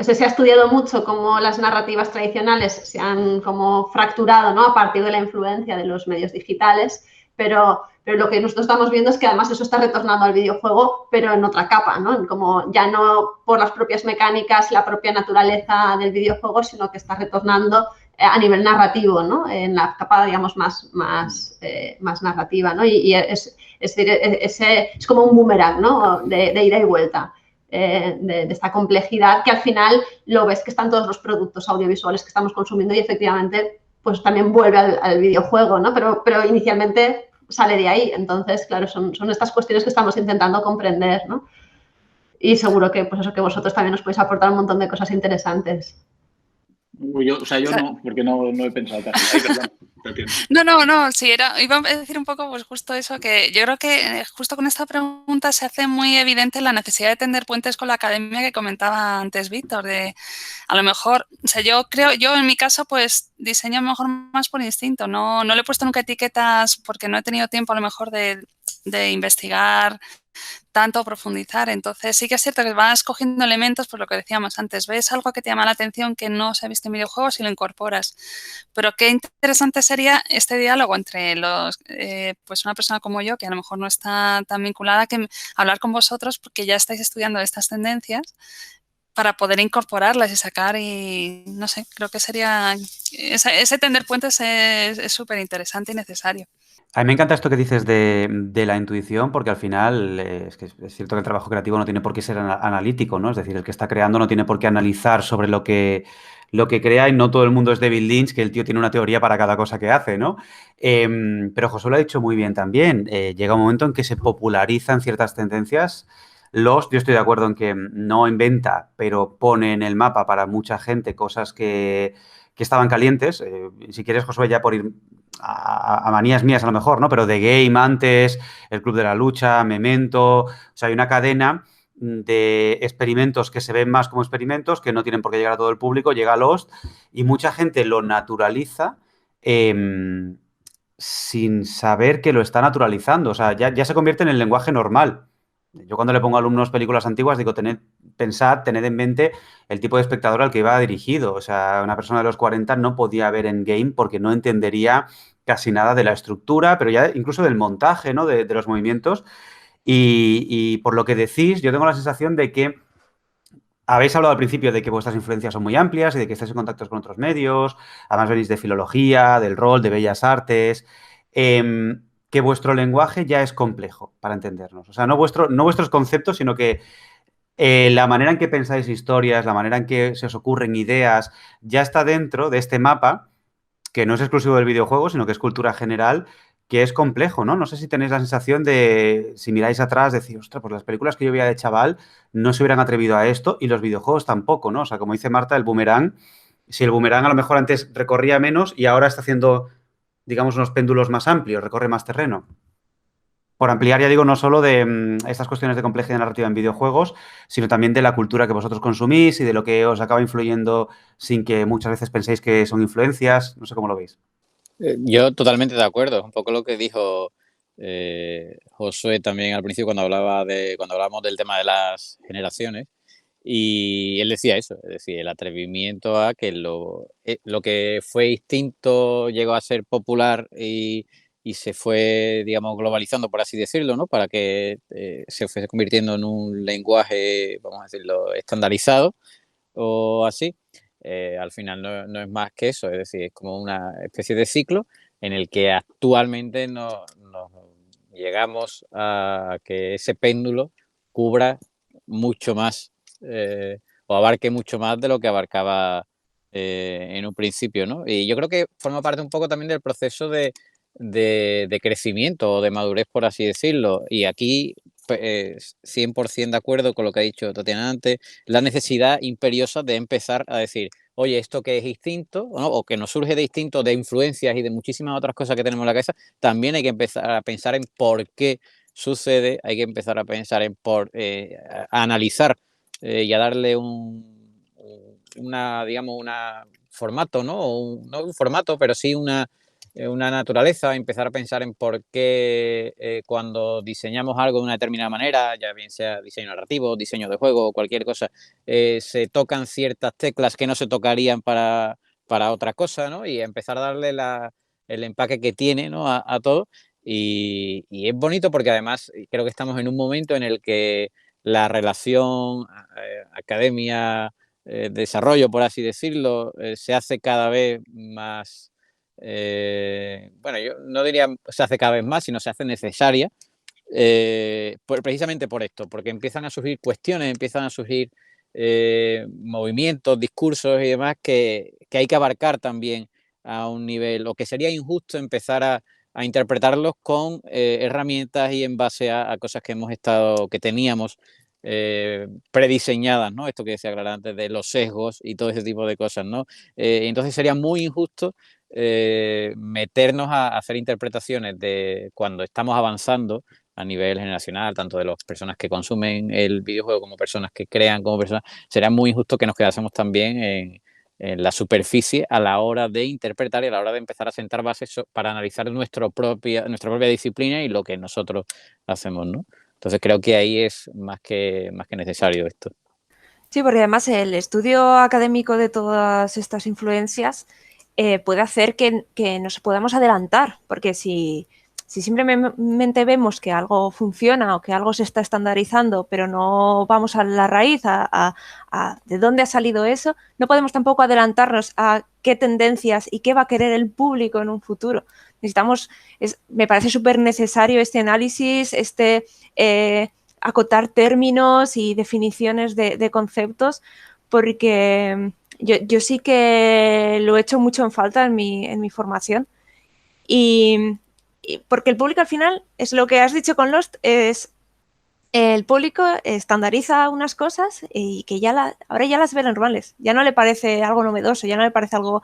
se ha estudiado mucho, cómo las narrativas tradicionales se han como fracturado, ¿no? A partir de la influencia de los medios digitales, pero lo que nosotros estamos viendo es que además eso está retornando al videojuego, pero en otra capa, ¿no? Como ya no por las propias mecánicas, la propia naturaleza del videojuego, sino que está retornando a nivel narrativo, ¿no? En la capa, digamos, más narrativa, ¿no? Y es como un boomerang, ¿no? De ida y vuelta. De esta complejidad que al final lo ves que están todos los productos audiovisuales que estamos consumiendo y efectivamente pues también vuelve al videojuego, ¿no? Pero inicialmente sale de ahí. Entonces, claro, son estas cuestiones que estamos intentando comprender, ¿no? Y seguro que, pues eso, que vosotros también nos podéis aportar un montón de cosas interesantes. Yo no, porque no he pensado casi. No, sí, iba a decir un poco pues justo eso, que yo creo que justo con esta pregunta se hace muy evidente la necesidad de tender puentes con la academia que comentaba antes Víctor, de a lo mejor, o sea, yo en mi caso pues diseño a lo mejor más por instinto, no le he puesto nunca etiquetas porque no he tenido tiempo a lo mejor de investigar tanto profundizar. Entonces sí que es cierto que vas cogiendo elementos, por lo que decíamos antes, ves algo que te llama la atención que no se ha visto en videojuegos y lo incorporas. Pero qué interesante sería este diálogo entre pues una persona como yo, que a lo mejor no está tan vinculada, que hablar con vosotros porque ya estáis estudiando estas tendencias para poder incorporarlas y sacar y no sé, creo que sería ese tender puentes es súper interesante y necesario. A mí me encanta esto que dices de la intuición, porque al final es que es cierto que el trabajo creativo no tiene por qué ser analítico, ¿no? Es decir, el que está creando no tiene por qué analizar sobre lo que crea y no todo el mundo es David Lynch, que el tío tiene una teoría para cada cosa que hace, ¿no? Pero Josué lo ha dicho muy bien también. Llega un momento en que se popularizan ciertas tendencias. Yo estoy de acuerdo en que no inventa, pero pone en el mapa para mucha gente cosas que estaban calientes. Si quieres, Josué, ya por ir a manías mías a lo mejor, ¿no? Pero The Game antes, El Club de la Lucha, Memento... O sea, hay una cadena de experimentos que se ven más como experimentos, que no tienen por qué llegar a todo el público, llega a Lost, y mucha gente lo naturaliza sin saber que lo está naturalizando. O sea, ya se convierte en el lenguaje normal. Yo cuando le pongo a alumnos películas antiguas digo, tened en mente el tipo de espectador al que iba dirigido. O sea, una persona de los 40 no podía ver Endgame porque no entendería casi nada de la estructura, pero ya incluso del montaje, ¿no? De los movimientos. Y por lo que decís, yo tengo la sensación de que habéis hablado al principio de que vuestras influencias son muy amplias y de que estáis en contacto con otros medios, además venís de filología, del rol, de bellas artes, que vuestro lenguaje ya es complejo para entendernos. O sea, no vuestros conceptos, sino que la manera en que pensáis historias, la manera en que se os ocurren ideas, ya está dentro de este mapa, que no es exclusivo del videojuego, sino que es cultura general, que es complejo, ¿no? No sé si tenéis la sensación de, si miráis atrás, decir, ostras, pues las películas que yo veía de chaval no se hubieran atrevido a esto y los videojuegos tampoco, ¿no? O sea, como dice Marta, el boomerang, si el boomerang a lo mejor antes recorría menos y ahora está haciendo, digamos, unos péndulos más amplios, recorre más terreno. Por ampliar, ya digo, no solo de estas cuestiones de complejidad narrativa en videojuegos, sino también de la cultura que vosotros consumís y de lo que os acaba influyendo sin que muchas veces penséis que son influencias. No sé cómo lo veis. Yo totalmente de acuerdo. Un poco lo que dijo Josué también al principio cuando hablábamos del tema de las generaciones. Y él decía eso, es decir, el atrevimiento a que lo que fue instinto llegó a ser popular y se fue, digamos, globalizando, por así decirlo, ¿no? Para que se fuese convirtiendo en un lenguaje, vamos a decirlo, estandarizado o así. Al final no es más que eso, es decir, es como una especie de ciclo en el que actualmente nos llegamos a que ese péndulo cubra mucho más o abarque mucho más de lo que abarcaba en un principio, ¿no? Y yo creo que forma parte un poco también del proceso de crecimiento o de madurez, por así decirlo. Y aquí, 100% de acuerdo con lo que ha dicho Tatiana antes, la necesidad imperiosa de empezar a decir, oye, esto que es instinto, ¿no? O que nos surge de instinto, de influencias y de muchísimas otras cosas que tenemos en la cabeza, también hay que empezar a pensar en por qué sucede, hay que empezar a pensar a analizar y a darle digamos, una formato, ¿no? No un formato, pero sí una naturaleza, empezar a pensar en por qué cuando diseñamos algo de una determinada manera, ya bien sea diseño narrativo, diseño de juego o cualquier cosa, se tocan ciertas teclas que no se tocarían para otra cosa, ¿no? Y empezar a darle el empaque que tiene, ¿no? a todo. Y es bonito porque además creo que estamos en un momento en el que la relación academia, desarrollo, por así decirlo, se hace cada vez más, bueno, yo no diría se hace cada vez más, sino se hace necesaria, precisamente por esto, porque empiezan a surgir cuestiones, empiezan a surgir movimientos, discursos y demás que hay que abarcar también a un nivel, o que sería injusto empezar a interpretarlos con herramientas y en base a cosas que teníamos prediseñadas, ¿no? Esto que decía Clara antes de los sesgos y todo ese tipo de cosas, ¿no? Entonces sería muy injusto meternos a hacer interpretaciones de cuando estamos avanzando a nivel generacional, tanto de las personas que consumen el videojuego como personas que crean como personas, sería muy injusto que nos quedásemos también en la superficie a la hora de interpretar y a la hora de empezar a sentar bases para analizar nuestra propia disciplina y lo que nosotros hacemos, ¿no? Entonces creo que ahí es más que necesario esto. Sí, porque además el estudio académico de todas estas influencias puede hacer que nos podamos adelantar, porque si simplemente vemos que algo funciona o que algo se está estandarizando, pero no vamos a la raíz, a de dónde ha salido eso, no podemos tampoco adelantarnos a qué tendencias y qué va a querer el público en un futuro. Me parece súper necesario este análisis, acotar términos y definiciones de conceptos, porque yo sí que lo he hecho mucho en falta en mi formación. Y porque el público al final es lo que has dicho con Lost, es el público estandariza unas cosas y que ahora ya las ve normales, ya no le parece algo novedoso, ya no le parece algo...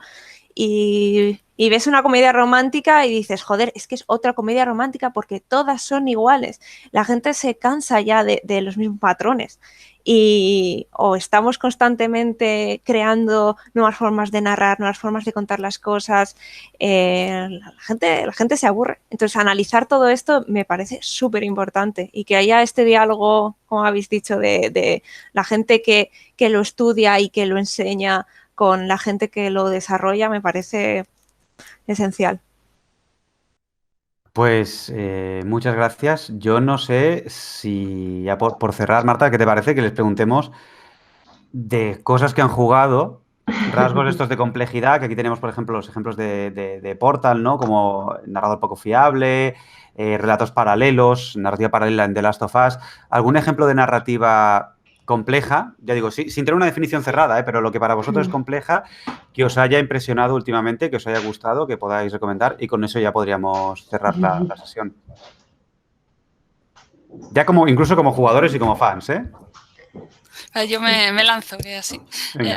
Y ves una comedia romántica y dices, joder, es que es otra comedia romántica porque todas son iguales. La gente se cansa ya de los mismos patrones. o estamos constantemente creando nuevas formas de narrar, nuevas formas de contar las cosas, la gente se aburre. Entonces, analizar todo esto me parece súper importante y que haya este diálogo, como habéis dicho, de la gente que lo estudia y que lo enseña con la gente que lo desarrolla, me parece esencial. Pues muchas gracias. Yo no sé si, ya por cerrar, Marta, ¿qué te parece que les preguntemos de cosas que han jugado, rasgos estos de complejidad, que aquí tenemos, por ejemplo, los ejemplos de Portal, ¿no? Como narrador poco fiable, relatos paralelos, narrativa paralela en The Last of Us. ¿Algún ejemplo de narrativa compleja? Ya digo, sí, sin tener una definición cerrada, pero lo que para vosotros es compleja, que os haya impresionado últimamente, que os haya gustado, que podáis recomendar, y con eso ya podríamos cerrar la sesión. Ya incluso como jugadores y como fans, ¿eh? Yo me lanzo, que así.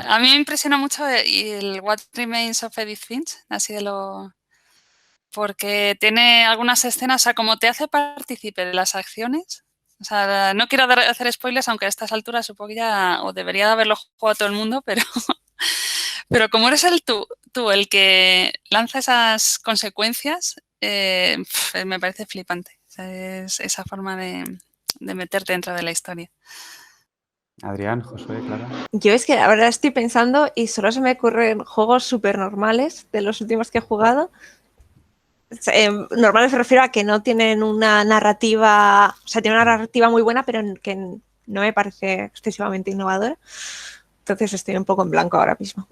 A mí me impresiona mucho el What Remains of Edith Finch, así de lo... Porque tiene algunas escenas, o sea, como te hace partícipe de las acciones. O sea, no quiero hacer spoilers, aunque a estas alturas supongo que ya, o debería de haberlo jugado todo el mundo, pero como eres tú el que lanza esas consecuencias, me parece flipante. O sea, es esa forma de meterte dentro de la historia. Adrián, Josué, Clara. Yo es que ahora estoy pensando y solo se me ocurren juegos súper normales de los últimos que he jugado. Normales me refiero a que no tienen una narrativa, o sea, tiene una narrativa muy buena, pero que no me parece excesivamente innovadora. Entonces estoy un poco en blanco ahora mismo.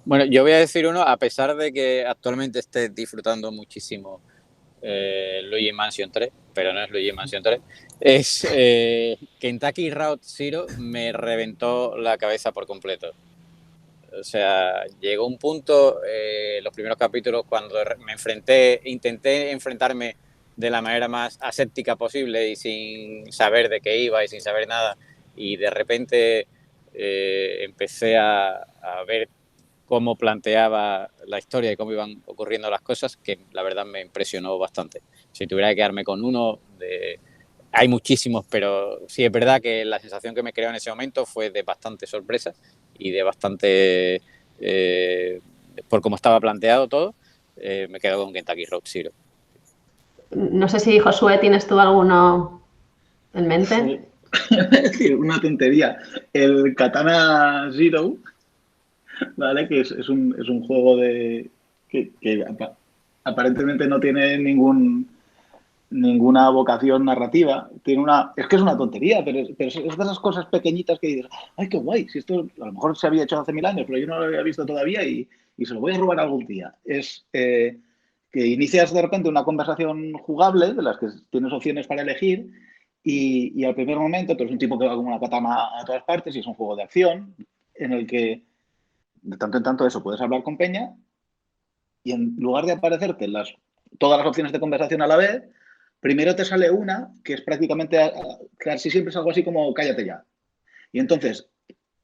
Bueno, yo voy a decir uno, a pesar de que actualmente esté disfrutando muchísimo Luigi Mansion 3, pero no es Luigi Mansion 3, es Kentucky Route Zero. Me reventó la cabeza por completo. O sea, llegó un punto, los primeros capítulos, cuando intenté enfrentarme de la manera más aséptica posible y sin saber de qué iba y sin saber nada, y de repente empecé a ver cómo planteaba la historia y cómo iban ocurriendo las cosas, que la verdad me impresionó bastante. Si tuviera que quedarme con uno, hay muchísimos, pero sí es verdad que la sensación que me creó en ese momento fue de bastante sorpresa y de bastante, por cómo estaba planteado todo, me quedo con Kentucky Route Zero. No sé si, Josué, ¿tienes tú alguno en mente? Sí, una tontería. El Katana Zero, ¿vale? Que es un juego que aparentemente no tiene ninguna vocación narrativa. Es que es una tontería, pero es de esas cosas pequeñitas que dices, ¡ay, qué guay! Si esto a lo mejor se había hecho hace 1000 años, pero yo no lo había visto todavía y se lo voy a robar algún día. Es que inicias de repente una conversación jugable de las que tienes opciones para elegir y al primer momento tú eres un tipo que va con una katana a todas partes y es un juego de acción en el que de tanto en tanto eso puedes hablar con peña y en lugar de aparecerte todas las opciones de conversación a la vez, primero te sale una que es prácticamente, casi siempre es algo así como cállate ya. Y entonces,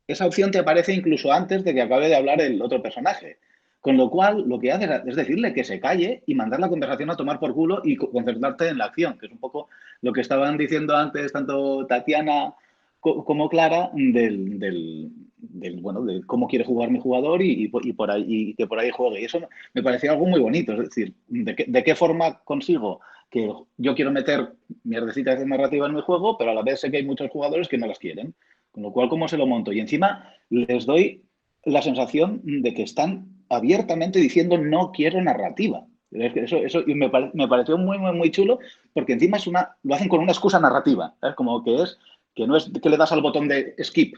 esa opción te aparece incluso antes de que acabe de hablar el otro personaje. Con lo cual, lo que haces es decirle que se calle y mandar la conversación a tomar por culo y concentrarte en la acción, que es un poco lo que estaban diciendo antes tanto Tatiana como Clara de cómo quiere jugar mi jugador y que por ahí juegue. Y eso me parecía algo muy bonito. Es decir, de qué forma consigo que yo quiero meter mierdecitas de narrativa en mi juego, pero a la vez sé que hay muchos jugadores que no las quieren. Con lo cual, ¿cómo se lo monto? Y encima les doy la sensación de que están abiertamente diciendo no quiero narrativa. Eso y me pareció muy, muy, muy chulo porque encima lo hacen con una excusa narrativa. ¿Sabes? Como que no es que le das al botón de skip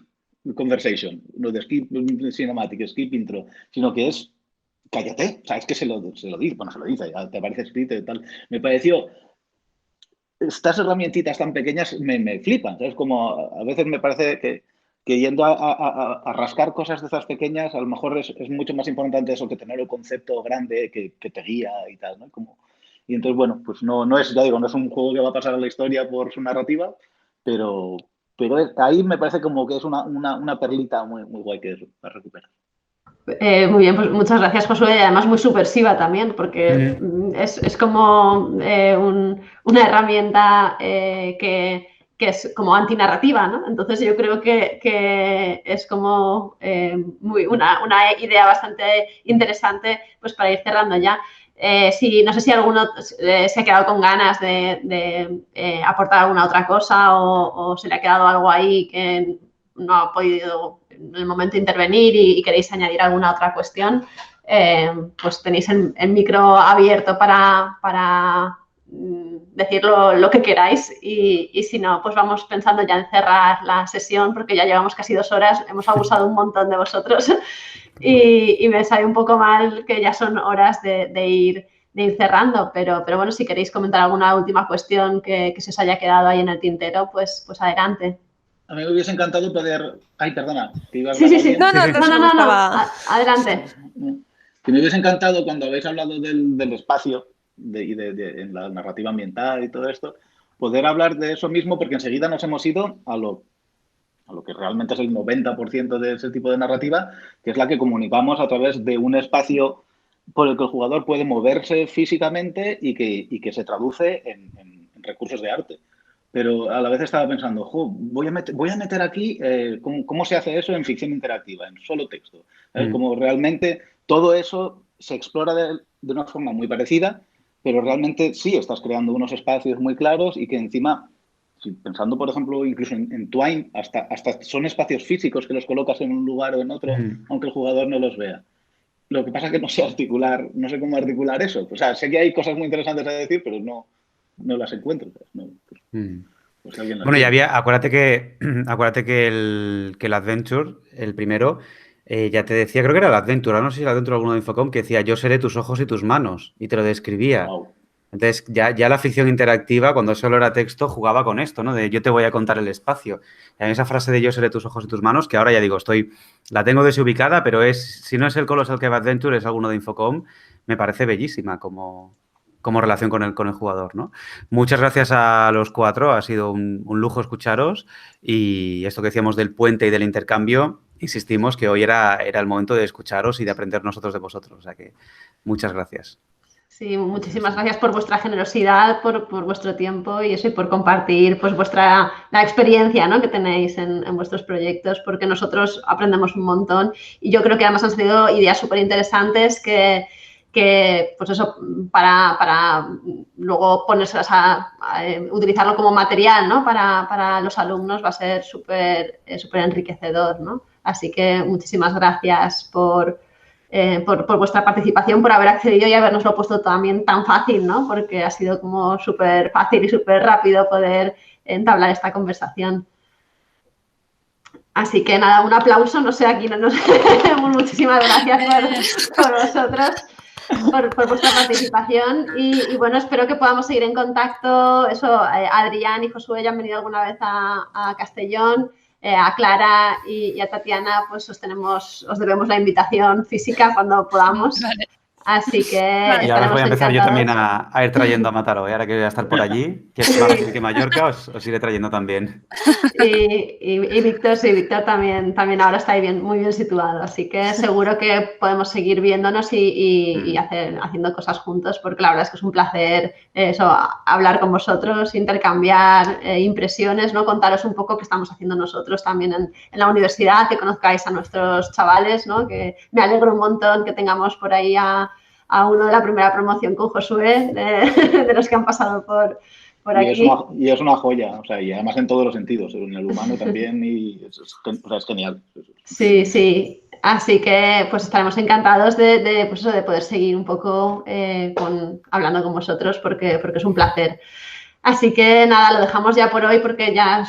conversation, no de skip cinematic, skip intro, sino que es cállate. O sea, es que se lo dice, bueno, se lo dice, ya te aparece escrito y tal. Me pareció... Estas herramientitas tan pequeñas me flipan, ¿sabes? Como a veces me parece que yendo a rascar cosas de esas pequeñas, a lo mejor es mucho más importante eso que tener el concepto grande que te guía y tal, ¿no? Y entonces, bueno, pues no es, ya digo, no es un juego que va a pasar a la historia por su narrativa, pero ahí me parece como que es una perlita muy, muy guay que va a recuperar. Muy bien, pues muchas gracias, Josué, y además muy subversiva también, porque es como una herramienta que que es como antinarrativa, ¿no? Entonces yo creo que es como una idea bastante interesante pues para ir cerrando ya. No sé si alguno se ha quedado con ganas de aportar alguna otra cosa o se le ha quedado algo ahí que no ha podido en el momento intervenir y queréis añadir alguna otra cuestión, pues tenéis el micro abierto para decir lo que queráis y si no, pues vamos pensando ya en cerrar la sesión porque ya llevamos casi 2 horas, hemos abusado un montón de vosotros y me sabe un poco mal que ya son horas de ir cerrando, pero bueno, si queréis comentar alguna última cuestión que se os haya quedado ahí en el tintero, pues adelante. A mí me hubiese encantado poder... Ay, perdona. Sí. No, adelante. Que me hubiese encantado cuando habéis hablado del espacio en la narrativa ambiental y todo esto, poder hablar de eso mismo, porque enseguida nos hemos ido a lo que realmente es el 90% de ese tipo de narrativa, que es la que comunicamos a través de un espacio por el que el jugador puede moverse físicamente y que se traduce en recursos de arte. Pero a la vez estaba pensando, voy a meter aquí cómo se hace eso en ficción interactiva, en solo texto. Como realmente todo eso se explora de una forma muy parecida, pero realmente sí estás creando unos espacios muy claros y que encima, pensando por ejemplo incluso en Twine, hasta son espacios físicos que los colocas en un lugar o en otro, aunque el jugador no los vea. Lo que pasa es que no sé cómo articular eso. O sea, sé que hay cosas muy interesantes a decir, pero no las encuentro. Pues bueno, y acuérdate que el Adventure, el primero, ya te decía, creo que era el Adventure, no sé si era el Adventure alguno de Infocom, que decía, yo seré tus ojos y tus manos, y te lo describía. Wow. Entonces, ya la ficción interactiva, cuando solo era texto, jugaba con esto, ¿no? De yo te voy a contar el espacio. Y a mí esa frase de yo seré tus ojos y tus manos, que ahora ya digo, la tengo desubicada, pero si no es el Colossal Cave Adventure, es alguno de Infocom, me parece bellísima como relación con el jugador, ¿no? Muchas gracias a los 4, ha sido un lujo escucharos y esto que decíamos del puente y del intercambio, insistimos que hoy era el momento de escucharos y de aprender nosotros de vosotros, o sea que muchas gracias. Sí, muchísimas gracias por vuestra generosidad, por vuestro tiempo y por compartir pues la experiencia, ¿no?, que tenéis en vuestros proyectos, porque nosotros aprendemos un montón y yo creo que además han salido ideas súper interesantes que pues eso, para luego ponérselas a utilizarlo como material, ¿no?, para los alumnos va a ser súper enriquecedor, ¿no? Así que muchísimas gracias por vuestra participación, por haber accedido y habernoslo puesto también tan fácil, ¿no? Porque ha sido como súper fácil y súper rápido poder entablar esta conversación. Así que nada, un aplauso, no sé, aquí muchísimas gracias por vosotros, por vuestra participación y bueno, espero que podamos seguir en contacto. Adrián y Josué ya han venido alguna vez a Castellón. A Clara y a Tatiana pues os debemos la invitación física cuando podamos. Vale. Así que y ahora voy a empezar yo también a ir trayendo a Mataró, ahora que voy a estar por allí, que es más fácil que Mallorca, os iré trayendo también. Y Víctor, sí, Víctor también ahora está ahí muy bien situado, así que seguro que podemos seguir viéndonos y haciendo cosas juntos, porque la verdad es que es un placer hablar con vosotros, intercambiar impresiones, ¿no? Contaros un poco qué estamos haciendo nosotros también en la universidad, que conozcáis a nuestros chavales, ¿no? Que me alegro un montón que tengamos por ahí a uno de la primera promoción con Josué, de los que han pasado por aquí. Y es una joya, o sea, y además en todos los sentidos, en el humano también, y es genial. Sí. Así que pues estaremos encantados de poder seguir un poco hablando con vosotros, porque es un placer. Así que nada, lo dejamos ya por hoy porque ya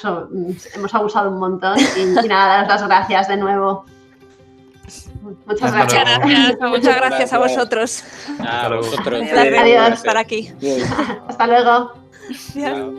hemos abusado un montón y nada, daros las gracias de nuevo. Muchas gracias. Muchas gracias a vosotros. A vosotros. Adiós. Por estar aquí. Hasta luego. Adiós.